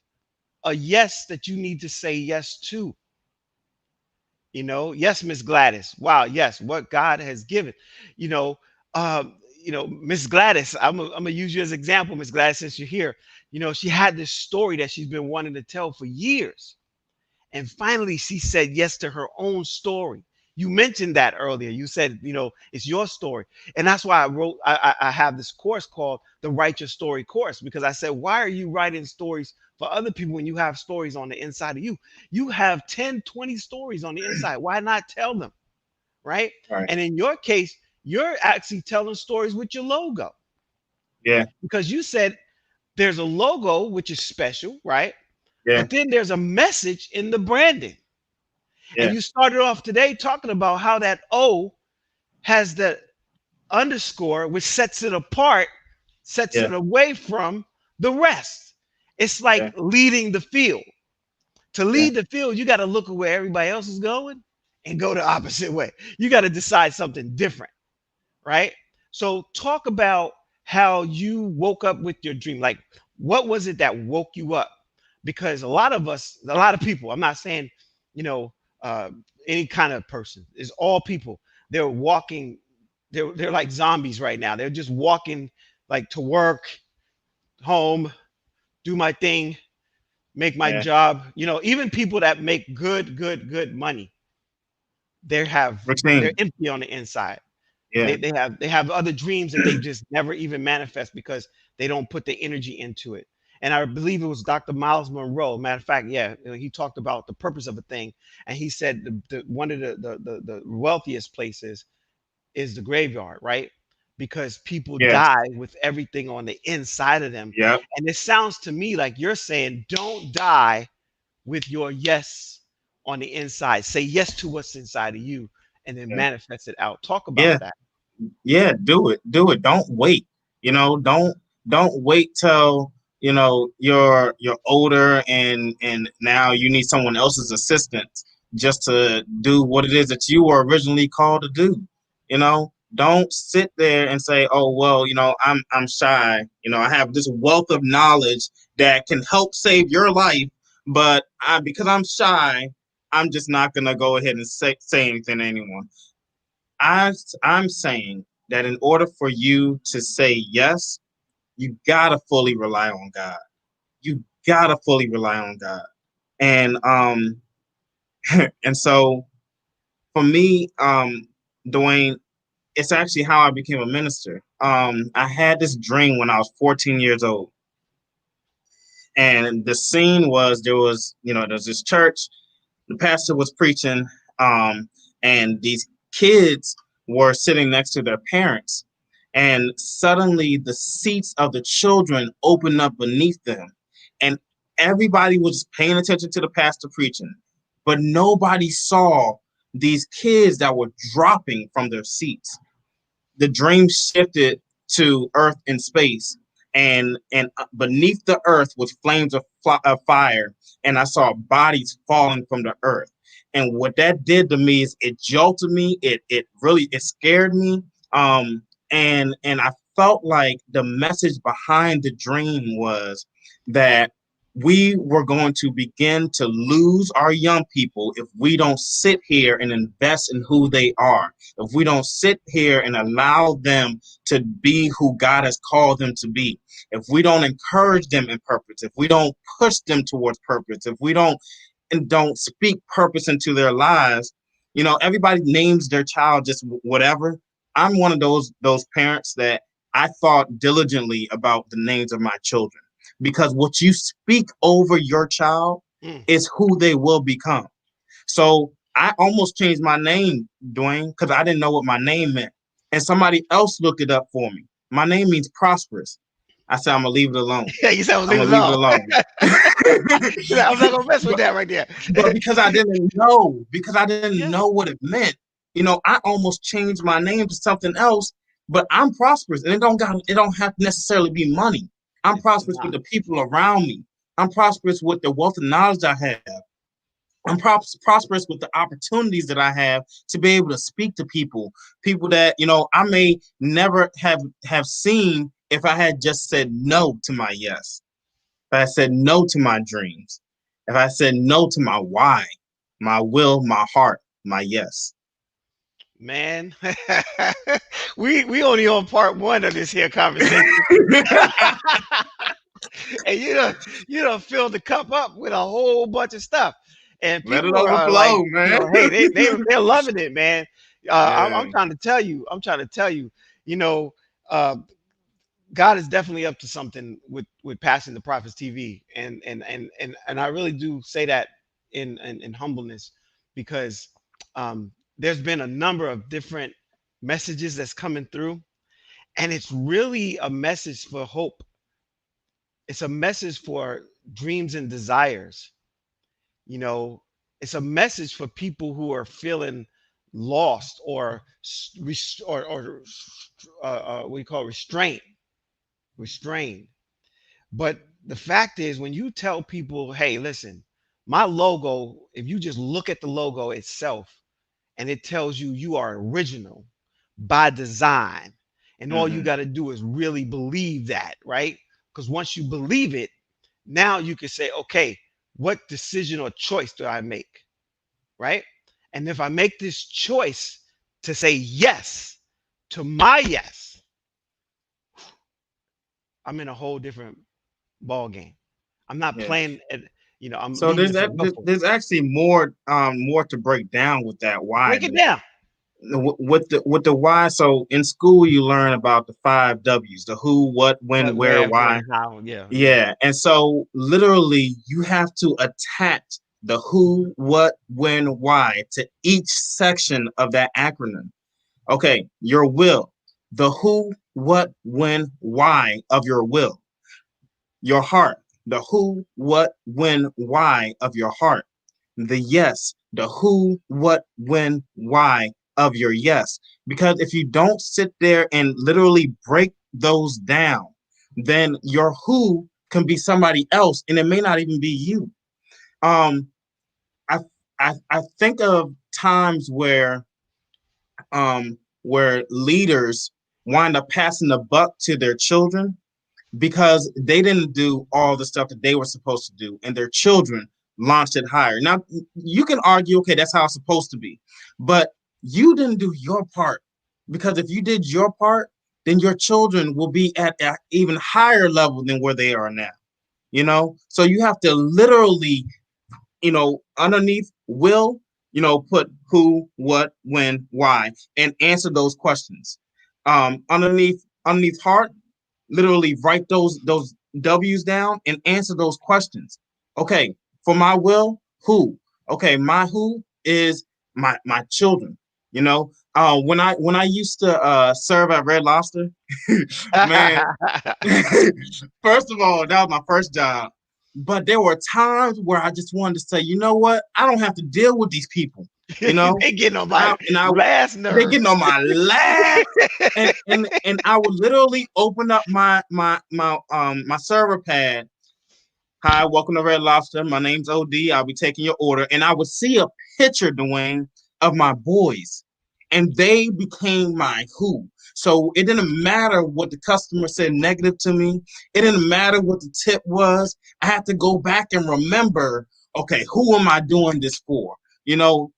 S1: a yes that you need to say yes to. Yes, Miss Gladys. Wow, yes, what God has given. You know, Miss Gladys, I'm gonna use you as an example, Miss Gladys, since you're here. She had this story that she's been wanting to tell for years. And finally, she said yes to her own story. You mentioned that earlier. You said, it's your story. And that's why I have this course called the Write Your Story course, because I said, why are you writing stories for other people when you have stories on the inside of you? You have 10, 20 stories on the inside. Why not tell them? Right.
S2: Right.
S1: And in your case, you're actually telling stories with your logo
S2: Yeah.
S1: because you said there's a logo, which is special, right?
S2: Yeah.
S1: But then there's a message in the branding. And
S2: Yeah.
S1: you started off today talking about how that O has the underscore, which sets it apart, sets
S2: Yeah.
S1: it away from the rest. It's like
S2: Yeah.
S1: leading the field. To
S2: Yeah.
S1: lead the field, you got to look at where everybody else is going and go the opposite way. You got to decide something different, right? So, talk about how you woke up with your dream. Like, what was it that woke you up? because a lot of us, a lot of people, I'm not saying, you know, uh, any kind of person, is all people. They're walking, they're like zombies right now. They're just walking like to work, home, do my thing, make my
S2: Yeah.
S1: job. You know, even people that make good money, they're
S2: Routine.
S1: empty on the inside.
S2: Yeah.
S1: They have other dreams that they just never even manifest because they don't put the energy into it. And I believe it was Dr. Miles Monroe. Matter of fact, yeah, he talked about the purpose of a thing, and he said one of the wealthiest places is the graveyard, right? Because people
S2: Yes.
S1: die with everything on the inside of them.
S2: Yep.
S1: And it sounds to me like you're saying, don't die with your yes on the inside. Say yes to what's inside of you and then
S2: Yeah.
S1: manifest it out. Talk about
S2: Yeah.
S1: that.
S2: Yeah, do it. Do it. Don't wait. Don't wait till you're older and now you need someone else's assistance just to do what it is that you were originally called to do. Don't sit there and say, "Oh, well, I'm shy. I have this wealth of knowledge that can help save your life, but because I'm shy, I'm just not gonna go ahead and say anything to anyone." I, I'm saying that in order for you to say yes, you gotta fully rely on God. You gotta fully rely on God. And and so for me, Dwayne, it's actually how I became a minister. I had this dream when I was 14 years old, and the scene was there's this church. The pastor was preaching, and these kids were sitting next to their parents. And suddenly the seats of the children opened up beneath them. And everybody was paying attention to the pastor preaching. But nobody saw these kids that were dropping from their seats. The dream shifted to earth and space, and beneath the earth was flames of fire, and I saw bodies falling from the earth. And what that did to me is it jolted me. It really it scared me. And I felt like the message behind the dream was that we were going to begin to lose our young people if we don't sit here and invest in who they are, if we don't sit here and allow them to be who God has called them to be, if we don't encourage them in purpose, if we don't push them towards purpose, if we don't speak purpose into their lives. Everybody names their child just whatever. I'm one of those parents that I thought diligently about the names of my children, because what you speak over your child
S1: Mm.
S2: is who they will become. So I almost changed my name, Dwayne, because I didn't know what my name meant. And somebody else looked it up for me. My name means prosperous. I said, I'm gonna leave it alone.
S1: Yeah, you said, well,
S2: I'm
S1: leave
S2: gonna
S1: it
S2: leave it
S1: alone.
S2: alone.
S1: You said, I'm not gonna mess with
S2: but,
S1: that right there.
S2: but because I didn't
S1: Yeah.
S2: know what it meant, I almost changed my name to something else. But I'm prosperous, and it don't have to necessarily be money. I'm
S1: It's
S2: prosperous with
S1: not.
S2: the people around me. I'm prosperous with the wealth of knowledge I have. I'm prosperous with the opportunities that I have to be able to speak to people that I may never have seen if I had just said no to my yes. If I said no to my dreams, if I said no to my why, my will, my heart, my yes.
S1: Man, we only on part one of this here conversation. And you don't fill the cup up with a whole bunch of stuff, and
S2: Let it
S1: people are like,
S2: overflow, man.
S1: hey, they're loving it, man. I'm
S2: Yeah.
S1: trying to tell you, you know, uh, God is definitely up to something with Passing the Prophets TV, and I really do say that in humbleness, because there's been a number of different messages that's coming through, and it's really a message for hope. It's a message for dreams and desires. You know, it's a message for people who are feeling lost or what do you call it? Restrained. But the fact is, when you tell people, hey, listen, my logo, if you just look at the logo itself and it tells you you are original by design, and all you
S2: Hmm.
S1: got to do is really believe that, right? Because once you believe it, Now you can say, okay, what decision or choice do I make? Right? And if I make this choice to say yes to my yes, I'm in a whole different ball game. I'm not
S2: Yeah.
S1: playing at, I'm
S2: So
S1: leaving
S2: there's
S1: it for
S2: that
S1: willful.
S2: there's actually more to break down with that why
S1: Break it
S2: though.
S1: down.
S2: With the why, so in school you learn about the five W's: the who, what, when,
S1: What,
S2: where,
S1: where, when,
S2: why.
S1: how. Yeah, yeah.
S2: Yeah. And so literally you have to attach the who, what, when, why to each section of that acronym. Okay, your will, the who, what, when, why of your will. Your heart, the who, what, when, why of your heart. The yes, the who, what, when, why of your yes. Because if you don't sit there and literally break those down, then your who can be somebody else and it may not even be you. Um, I I think of times where leaders wind up passing the buck to their children because they didn't do all the stuff that they were supposed to do, and their children launched it higher. Now, you can argue, okay, that's how it's supposed to be, but you didn't do your part because if you did your part, then your children will be at an even higher level than where they are now. So you have to literally, underneath will, put who, what, when, why, and answer those questions. Underneath heart, literally write those W's down and answer those questions. Okay, for my will, who? Okay, my who is my children. When I used to serve at Red Lobster, man, first of all, that was my first job. But there were times where I just wanted to say, you know what? I don't have to deal with these people. You know,
S1: They getting on
S2: and I
S1: my
S2: and I
S1: last
S2: they're getting
S1: nerves.
S2: on my last. And I would literally open up my server pad. Hi, welcome to Red Lobster. My name's OD. I'll be taking your order. And I would see a picture, Dwayne, of my boys. And they became my who. So it didn't matter what the customer said negative to me. It didn't matter what the tip was. I had to go back and remember, okay, who am I doing this for?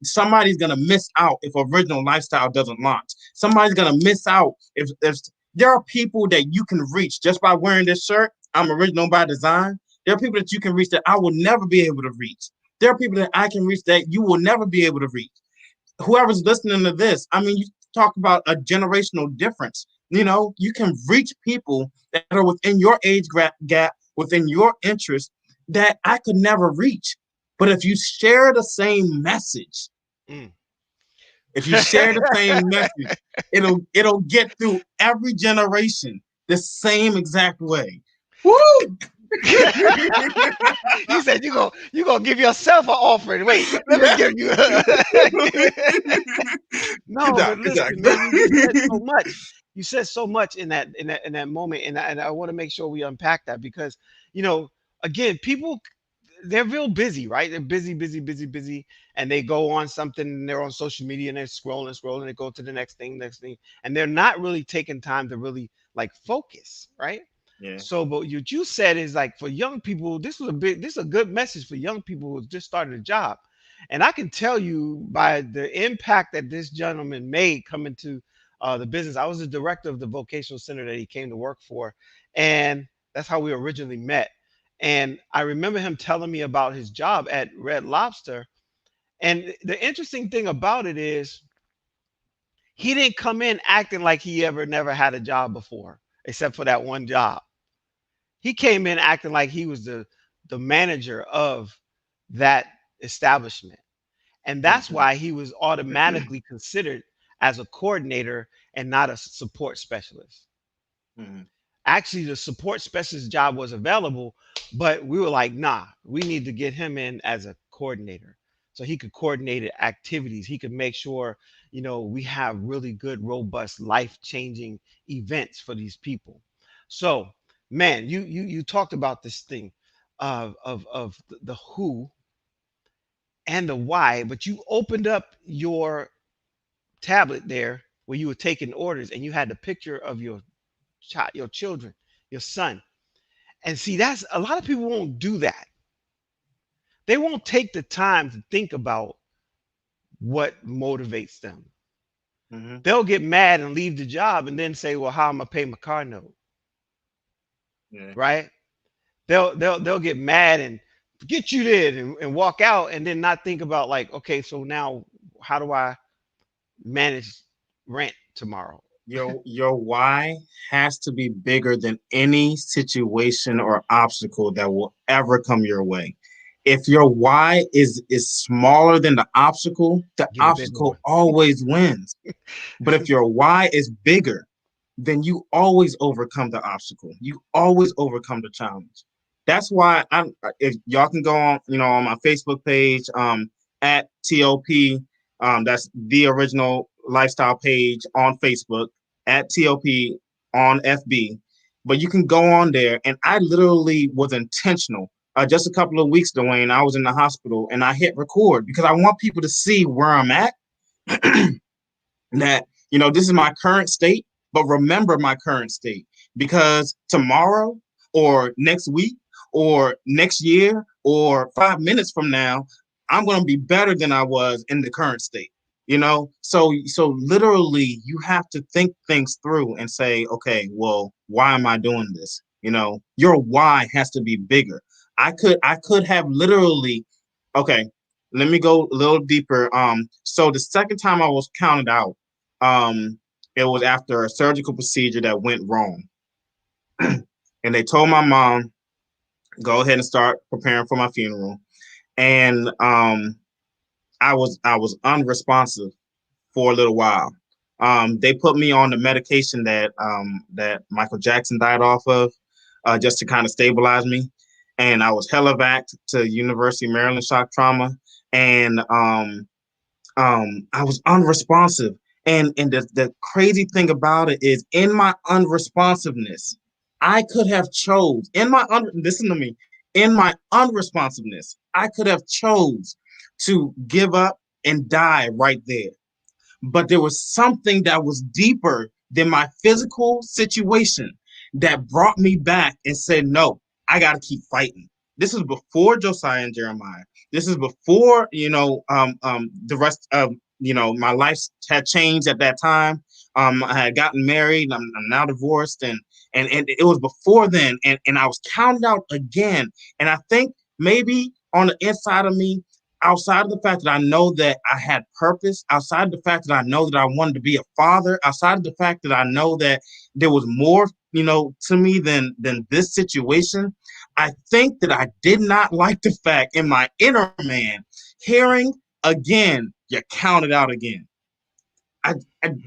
S2: Somebody's gonna miss out if Original Lifestyle doesn't launch. Somebody's gonna miss out if there are people that you can reach just by wearing this shirt. I'm original by design. There are people that you can reach that I will never be able to reach. There are people that I can reach that you will never be able to reach. Whoever's listening to this, I mean, you talk about a generational difference. You can reach people that are within your age gap, within your interest that I could never reach. But if you share the same message,
S1: Mm.
S2: if you share the same message, it'll get through every generation the same exact way. Woo!
S1: You said you gonna give yourself an offering. Wait, let me give you.
S2: Good
S1: No,
S2: job.
S1: but
S2: Good job.
S1: listen, man, you said so much. You said so much in that moment, and I want to make sure we unpack that because you know, again, people they're real busy, right? They're busy, busy, busy, busy, and they go on something and they're on social media and they're scrolling, scrolling, they go to the next thing, and they're not really taking time to really like focus, right?
S2: Yeah.
S1: So, but what you said is like for young people, this is a good message for young people who just started a job. And I can tell you by the impact that this gentleman made coming to the business. I was the director of the vocational center that he came to work for, and that's how we originally met. And I remember him telling me about his job at Red Lobster. And the interesting thing about it is he didn't come in acting like he ever never had a job before, except for that one job. He came in acting like he was the manager of that establishment. And that's
S2: Mhm.
S1: why he was automatically considered as a coordinator and not a support specialist.
S2: Mhm.
S1: Actually, the support specialist job was available, but we were like, nah, we need to get him in as a coordinator. So he could coordinate activities. He could make sure, we have really good, robust, life-changing events for these people. So, man, you talked about this thing of the who and the why, but you opened up your tablet there where you were taking orders and you had the picture of your child, your children, your son. And see, that's a lot of people won't do that. They won't take the time to think about what motivates them.
S2: Hmm.
S1: They'll get mad and leave the job and then say, well, how am I pay my car note?
S2: Yeah.
S1: Right? They'll get mad and get you there and walk out and then not think about like, okay, so now how do I manage rent tomorrow?
S2: Your why has to be bigger than any situation or obstacle that will ever come your way. If your why is smaller than the
S1: Get a bigger
S2: obstacle
S1: one.
S2: always wins. But if your why is bigger, then you always overcome the obstacle. You always overcome the challenge. That's why I'm. If y'all can go on, on my Facebook page, at TOP, that's the original lifestyle page on Facebook, at TOP on FB. But you can go on there, and I literally was intentional. Just a couple of weeks, Dwayne, I was in the hospital, and I hit record because I want people to see where I'm at. That this is my current state, but remember my current state, because tomorrow or next week or next year or 5 minutes from now, I'm going to be better than I was in the current state. So literally you have to think things through and say, okay, well, why am I doing this? Your why has to be bigger. I could have literally, okay, let me go a little deeper. So the second time I was counted out, um, it was after a surgical procedure that went wrong. And they told my mom, go ahead and start preparing for my funeral. And I was unresponsive for a little while. They put me on the medication that Michael Jackson died off of, just to kind of stabilize me. And I was hella back to University of Maryland shock trauma. And I was unresponsive. And the crazy thing about it is, in my unresponsiveness, I could have chose listen to me, in my unresponsiveness, I could have chose to give up and die right there. But there was something that was deeper than my physical situation that brought me back and said, no, I got to keep fighting. This is before Josiah and Jeremiah. This is before, the rest of, my life had changed at that time. I had gotten married. I'm now divorced. And it was before then. And I was counted out again. And I think maybe on the inside of me, outside of the fact that I know that I had purpose, outside of the fact that I know that I wanted to be a father, outside of the fact that I know that there was more, to me than this situation, I think that I did not like the fact in my inner man hearing again, you're counted out again.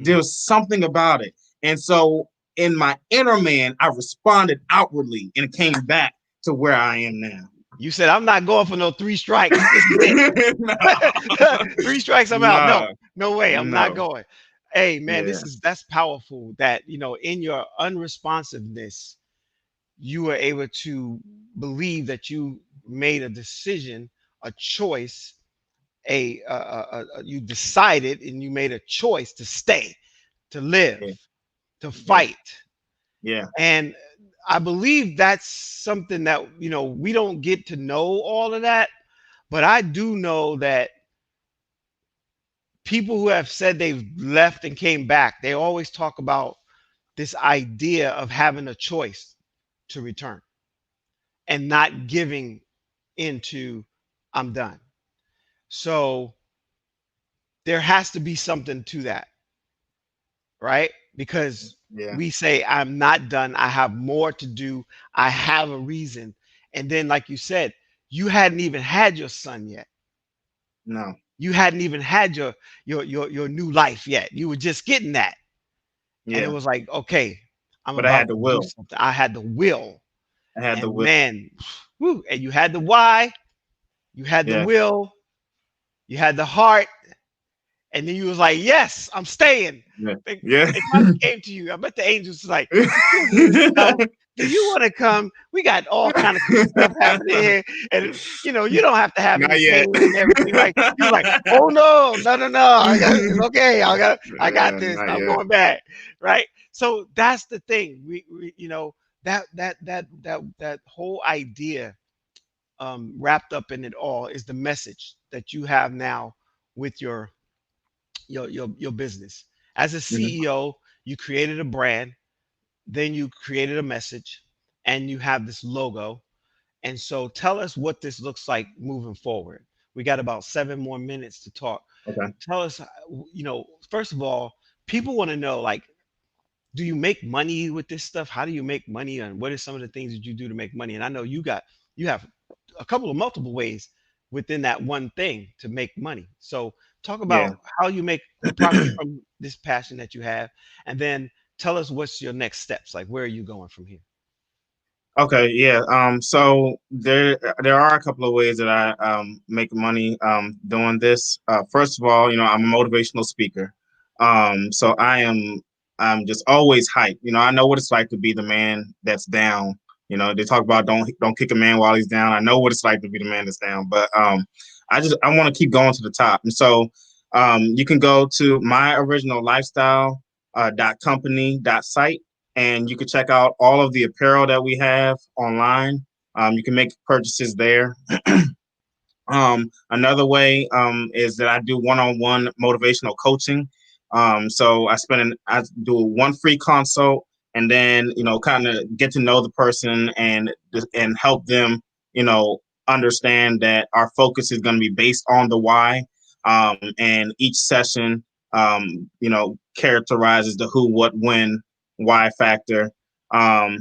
S2: There was something about it. And so in my inner man, I responded outwardly and it came back to where I am now.
S1: You said, I'm not going for no 3 strikes. This is it.
S2: No,
S1: 3 strikes, I'm out. No,
S2: no,
S1: no way. I'm not
S2: no.
S1: going. Hey, man,
S2: Yeah,
S1: that's powerful that, in your unresponsiveness, you were able to believe that you made a decision, a choice, you decided and you made a choice to stay, to live,
S2: yeah,
S1: to
S2: yeah,
S1: fight.
S2: yeah,
S1: And I believe that's something that, we don't get to know all of that, but I do know that people who have said they've left and came back, they always talk about this idea of having a choice to return and not giving into I'm done. So there has to be something to that, right? Because
S2: yeah.
S1: we say, I'm not done. I have more to do. I have a reason. And then, like you said, you hadn't even had your son yet.
S2: No,
S1: You hadn't even had your new life yet. You were just getting that. And it
S2: yeah.
S1: was like, okay, I'm
S2: But I
S1: about
S2: had
S1: to
S2: the
S1: do
S2: will.
S1: something. I had the will.
S2: I had the
S1: And
S2: will.
S1: man, whew, and you had the why, you had the
S2: Yeah,
S1: will, you had the heart, and then you was like, yes, I'm staying.
S2: yeah,
S1: They,
S2: yeah.
S1: they probably came to you. I bet the angels was like, so do you want to come? We got all kind of cool stuff happening here. And you don't have to have any
S2: Not yet.
S1: pain and everything. Like you was like, oh no, no, no, no. It's okay. I got this.
S2: Not
S1: I'm
S2: yet.
S1: going back. Right. So that's the thing. We that whole idea, wrapped up in it all, is the message that you have now with your business. As a
S2: Hmm.
S1: CEO, you created a brand, then you created a message, and you have this logo. And so tell us what this looks like moving forward. We got about 7 more minutes to talk.
S2: Okay.
S1: Tell us, first of all, people want to know, like, do you make money with this stuff? How do you make money, and what are some of the things that you do to make money? And I know you have a couple of multiple ways within that one thing to make money. So talk
S2: Yeah.
S1: about how you make a profit from this passion that you have, and then tell us what's your next steps. Like, where are you going from here?
S2: Okay, yeah. So there are a couple of ways that I make money doing this. First of all, I'm a motivational speaker. So I'm just always hyped. I know what it's like to be the man that's down. They talk about don't kick a man while he's down. I know what it's like to be the man that's down, but I want to keep going to the top. And so you can go to myOringiaLifestyle.company.site, and you can check out all of the apparel that we have online. You can make purchases there. Another way is that I do one-on-one motivational coaching. So I do one free consult, and then kind of get to know the person and help them you know understand that our focus is going to be based on the why. And each session characterizes the who, what, when, why factor. Um,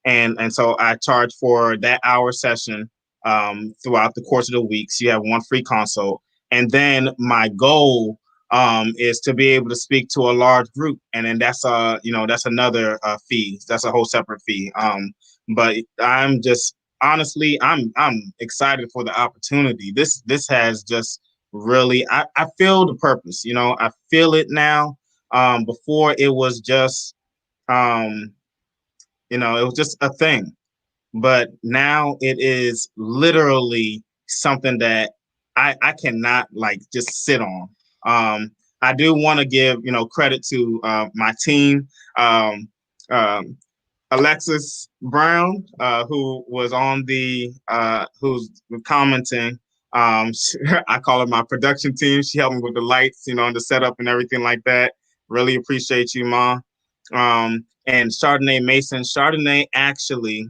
S2: and so I charge for that hour session throughout the course of the week. So you have one free consult. And then my goal is to be able to speak to a large group. And then that's another fee. That's a whole separate fee. But I'm just honestly, I'm excited for the opportunity. This has just really, I feel the purpose. I feel it now. Before it was just, um, it was just a thing, but now it is literally something that I cannot like just sit on. I do want to give credit to my team, um, um, Alexis Brown, who was on who's commenting. I call her my production team. She helped me with the lights, and the setup and everything like that. Really appreciate you, Ma. And Chardonnay Mason. Chardonnay actually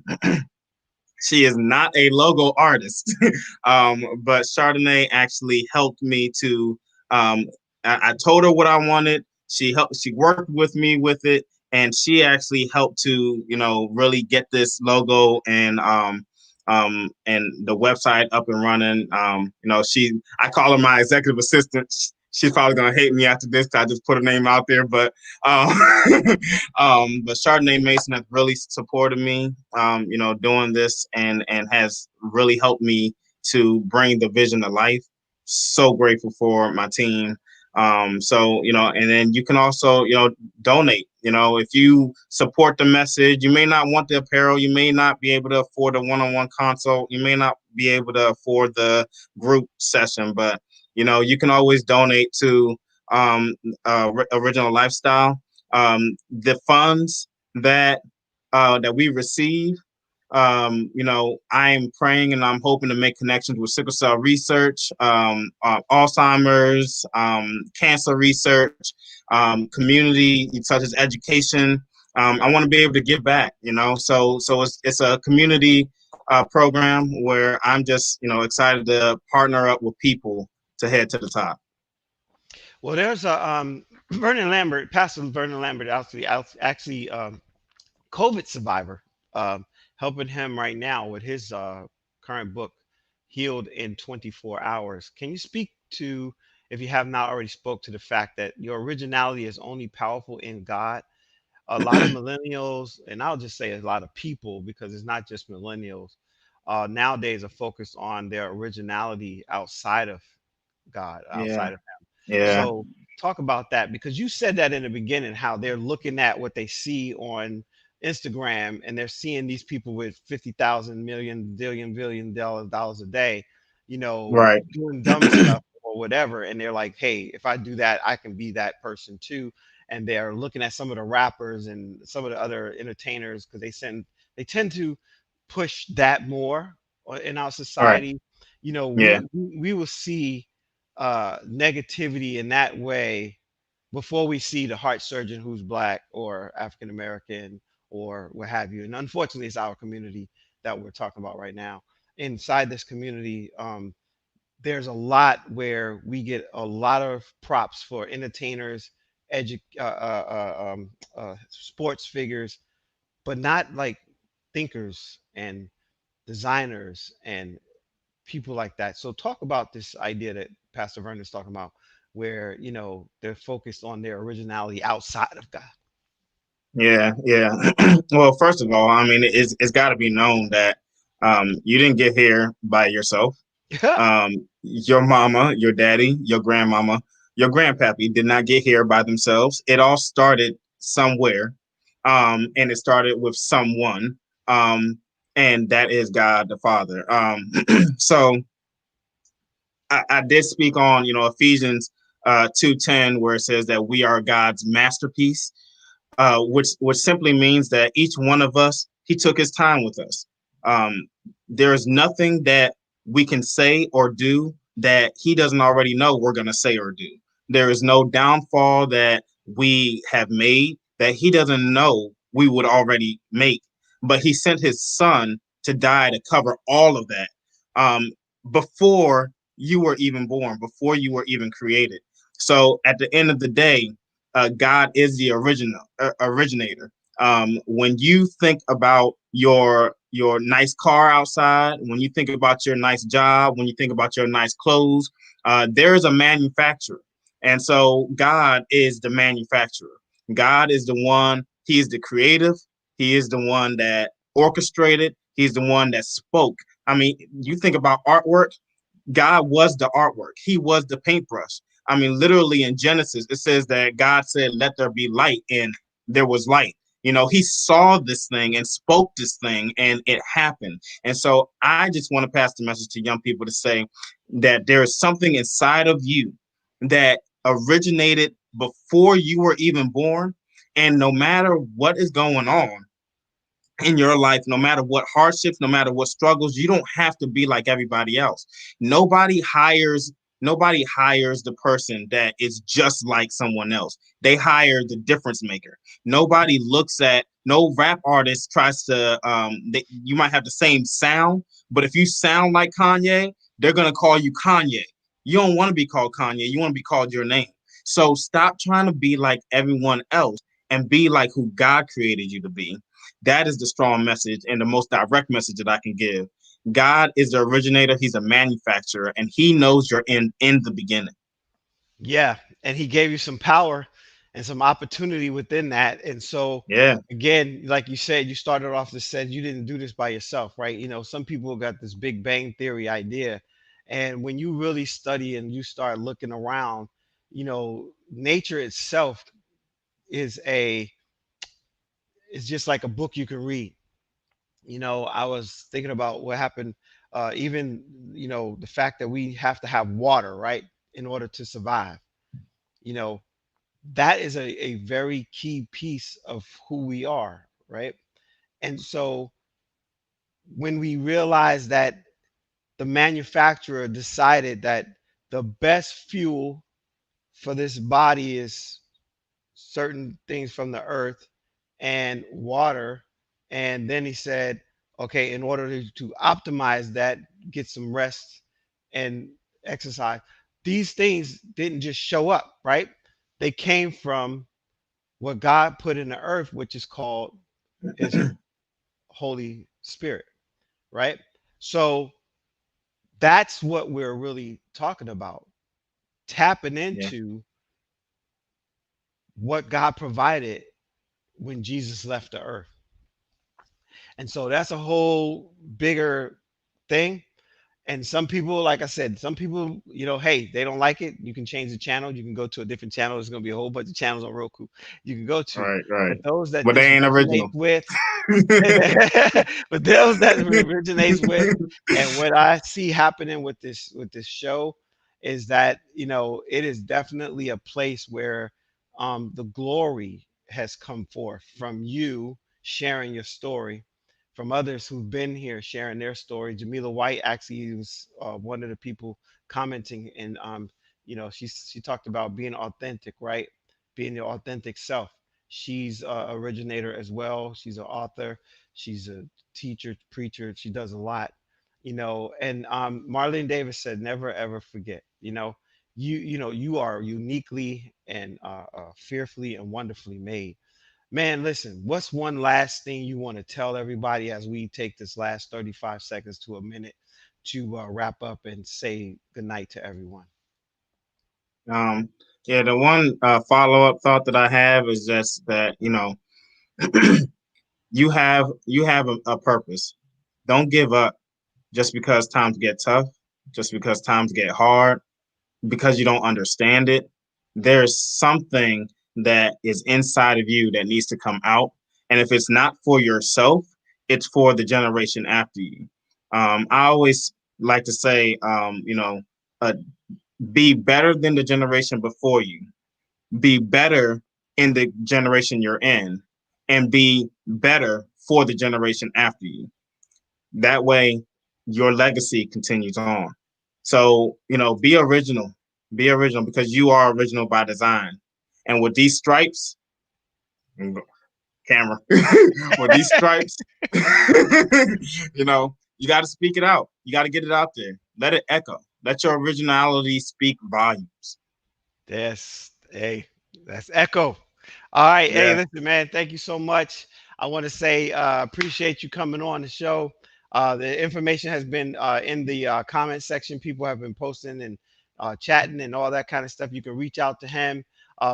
S2: she is not a logo artist, but Chardonnay actually helped me to. Um, I told her what I wanted. She helped. She worked with me with it, and she actually helped to really get this logo and the website up and running. I call her my executive assistant. She's probably gonna hate me after this because I just put her name out there, but um, but Chardonnay Mason has really supported me, doing this and has really helped me to bring the vision to life. So grateful for my team. And then you can also, donate. If you support the message, you may not want the apparel, you may not be able to afford a one-on-one consult, you may not be able to afford the group session, but you can always donate to Original Lifestyle. The funds that we receive, I'm praying and I'm hoping to make connections with sickle cell research, Alzheimer's, cancer research, community such as education. I want to be able to give back, so it's a community program where I'm just excited to partner up with people to head to the top.
S1: Well, there's a Vernon Lambert, Pastor Vernon Lambert, actually COVID survivor, um, helping him right now with his current book, Healed in 24 Hours. Can you speak to, if you have not already spoke to the fact that your originality is only powerful in God? A lot of millennials, and I'll just say a lot of people, because it's not just millennials, nowadays are focused on their originality outside of God,
S2: Yeah,
S1: outside of
S2: yeah,
S1: so talk about that, because you said that in the beginning, how they're looking at what they see on Instagram, and they're seeing these people with 50,000 million, billion dollars a day,
S2: right.
S1: doing dumb stuff or whatever. And they're like, hey, if I do that, I can be that person too. and they're looking at some of the rappers and some of the other entertainers because they tend to push that more in our
S2: Right.
S1: society. You know,
S2: Yeah.
S1: we will see negativity in that way before we see the heart surgeon who's black or African American or what have you. And unfortunately, it's our community that we're talking about right now. Inside this community, there's a lot where we get a lot of props for entertainers, sports figures, but not like thinkers and designers and people like that. So talk about this idea that Pastor Vernon is talking about, where they're focused on their originality outside of
S2: Yeah, yeah. Well, first of all, I mean, it's got to be known that you didn't get here by yourself.
S1: God.
S2: Your mama, your daddy, your grandmama, your grandpappy did not get here by themselves. It all started somewhere, and it started with someone, um, and that is God the Father. So I did speak on, Ephesians 2:10, where it says that we are God's masterpiece, which simply means that each one of us, he took his time with us. There is nothing that we can say or do that he doesn't already know we're going to say or do. There is no downfall that we have made that he doesn't know we would already make. But he sent his son to die to cover all of that, um, before you were even born, before you were even created. So at the end of the day, God is the originator. When you think about your nice car outside, when you think about your nice job, when you think about your nice clothes, there is a manufacturer, and so God is the manufacturer. God is the one. He is the creative. He is the one that orchestrated. He's the one that spoke. I mean, you think about artwork. God was the artwork. He was the paintbrush. I mean, literally in Genesis, it says that God said, "Let there be light," and there was light. He saw this thing and spoke this thing, and it happened. And so I just want to pass the message to young people to say that there is something inside of you that originated before you were even born. And no matter what is going on in your life, no matter what hardships, no matter what struggles, you don't have to be like everybody else. Nobody hires nobody hires the person that is just like someone else. They hire the difference maker. Nobody looks at no rap artist tries to you might have the same sound, but if you sound like Kanye, they're going to call you Kanye. You don't want to be called Kanye, you want to be called your name. So stop trying to be like everyone else and be like who God created you to be. That is the strong message and the most direct message that I can give. God is the originator, he's a manufacturer, and he knows you're in the beginning.
S1: Yeah, and he gave you some power and some opportunity within that. And so,
S2: Yeah.
S1: again, like you said, you started off to said you didn't do this by yourself, right? Some people got this Big Bang Theory idea, and when you really study and you start looking around, nature itself is a is just like a book you can read. I was thinking about what happened, even the fact that we have to have water, right, in order to survive. You know, that is a very key piece of who we are, right? And so when we realize that the manufacturer decided that the best fuel for this body is certain things from the earth and water, and then he said, okay, in order to optimize that, get some rest and exercise. These things didn't just show up, right? They came from what God put in the earth, which is called is Holy Spirit, right? So that's what we're really talking about. Tapping
S2: Yeah.
S1: into what God provided when Jesus left the earth. And so that's a whole bigger thing. And some people, like I said, some people, hey, they don't like it. You can change the channel. You can go to a different channel. There's going to be a whole bunch of channels on Roku you can go to.
S2: Right, right.
S1: But those that
S2: But they
S1: this
S2: ain't original.
S1: resonates with, but those that originates with, and what I see happening with this show is that it is definitely a place where the glory has come forth from you sharing your story, from others who've been here sharing their story. Jamila White actually was one of the people commenting, and she talked about being authentic, right? Being your authentic self. She's a originator as well. She's an author. She's a teacher, preacher. She does a lot, And Marlene Davis said, "Never ever forget." You are uniquely and fearfully and wonderfully made. Man, listen, what's one last thing you want to tell everybody as we take this last 35 seconds to a minute to wrap up and say goodnight to everyone?
S2: Um, yeah, the one follow up thought that I have is just that you have a purpose. Don't give up just because times get tough, just because times get hard, because you don't understand it. There's something that is inside of you that needs to come out, and if it's not for yourself, it's for the generation after you. I always like to say, uh, be better than the generation before you, be better in the generation you're in, and be better for the generation after you. That way, your legacy continues on. So, be original because you are original by design. And with these stripes, camera, with these stripes, you got to speak it out. You got to get it out there. Let it echo. Let your originality speak volumes.
S1: Hey, that's Echo. All right. Hey,
S2: Yeah.
S1: listen, man, thank you so much. I want to say, appreciate you coming on the show. The information has been in the comment section. People have been posting and chatting and all that kind of stuff. You can reach out to him.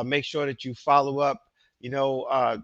S1: Make sure that you follow up. You know, uh,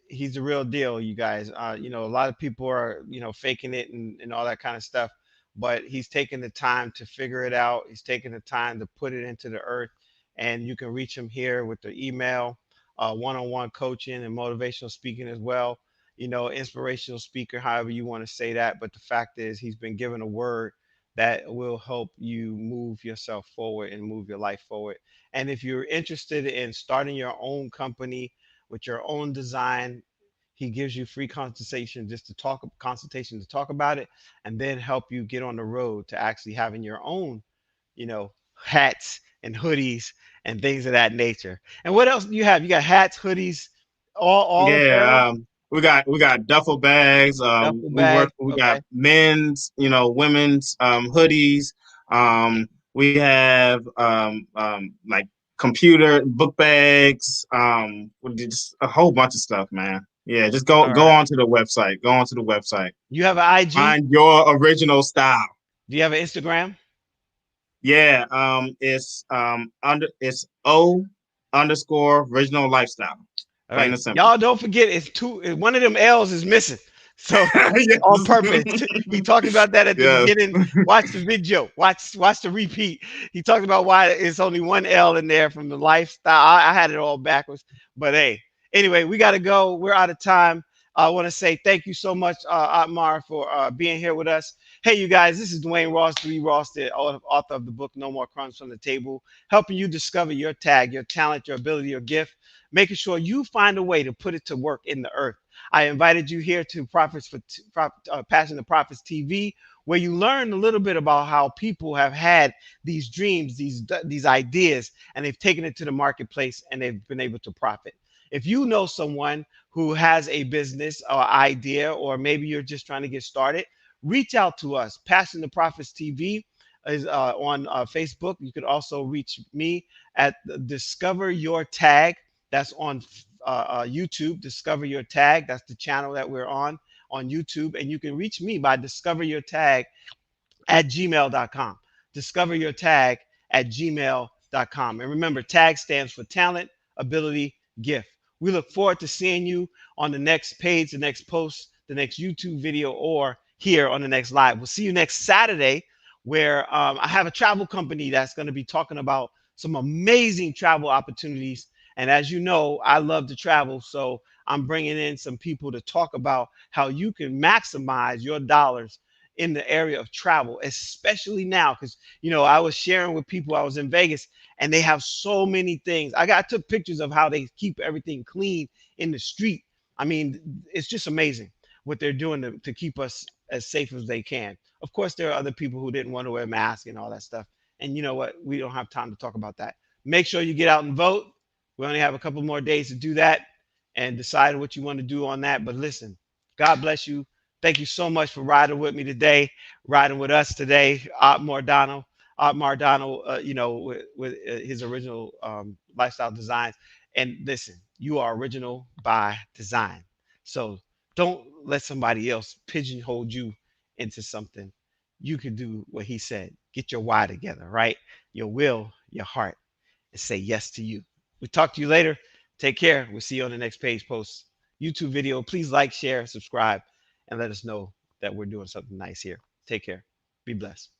S1: he's the real deal, you guys. A lot of people are, faking it and all that kind of stuff. But he's taking the time to figure it out. He's taking the time to put it into the earth, and you can reach him here with the email, one-on-one coaching and motivational speaking as well. Inspirational speaker, however you want to say that. But the fact is, he's been given a word that will help you move yourself forward and move your life forward. And if you're interested in starting your own company with your own design, he gives you free consultation to talk about it, and then help you get on the road to actually having your own, hats and hoodies and things of that nature. And what else do you have? You got hats, hoodies, all apparel,
S2: Yeah, we got duffel bags.
S1: duffel
S2: We
S1: bags.
S2: we got
S1: Okay.
S2: men's, women's hoodies. We have like computer book bags. With just a whole bunch of stuff, man. Yeah, just go
S1: All
S2: go
S1: right.
S2: onto the website. Go onto the website.
S1: You have an IG?
S2: Find your original style.
S1: Do you have an Instagram?
S2: Yeah, it's O_original lifestyle.
S1: All
S2: Plain
S1: right.
S2: and simple.
S1: Y'all don't forget it's two, one of them L's is missing. So on
S2: Yes.
S1: purpose. He talked about that at the
S2: Yes.
S1: beginning. Watch the video. Watch the repeat. He talked about why it's only one L in there from the lifestyle. I had it all backwards. But hey, anyway, we got to go. We're out of time. I want to say thank you so much, Otmar, for being here with us. Hey, you guys, this is Dwayne-Ross, Ross, the author of the book No More Crumbs from the Table, helping you discover your tag, your talent, your ability, your gift, making sure you find a way to put it to work in the earth. I invited you here to Passion to Profits TV, where you learn a little bit about how people have had these dreams, these ideas, and they've taken it to the marketplace and they've been able to profit. If you know someone who has a business or idea, or maybe you're just trying to get started, reach out to us. Passion to Profits TV is on Facebook. You could also reach me at Discover Your Tag. That's on YouTube. Discover Your Tag. That's the channel that we're on YouTube. And you can reach me by Discover Your Tag at gmail.com. Discover your tag at gmail.com. And remember, tag stands for talent, ability, gift. We look forward to seeing you on the next page, the next post, the next YouTube video, or here on the next live. We'll see you next Saturday, where I have a travel company that's going to be talking about some amazing travel opportunities. And as you know, I love to travel. So I'm bringing in some people to talk about how you can maximize your dollars in the area of travel, especially now, because I was sharing with people. I was in Vegas, and they have so many things. Took pictures of how they keep everything clean in the street. I mean, it's just amazing what they're doing to keep us as safe as they can. Of course, there are other people who didn't want to wear masks and all that stuff. And you know what? We don't have time to talk about that. Make sure you get out and vote. We only have a couple more days to do that and decide what you want to do on that. But listen, God bless you. Thank you so much for riding with me today, riding with us today, Otmar Donald, with his original lifestyle designs. And listen, you are original by design. So don't let somebody else pigeonhole you into something. You can do what he said. Get your why together, right? Your will, your heart, and say yes to you. We'll talk to you later. Take care. We'll see you on the next page post. YouTube video. Please like, share, subscribe, and let us know that we're doing something nice here. Take care. Be blessed.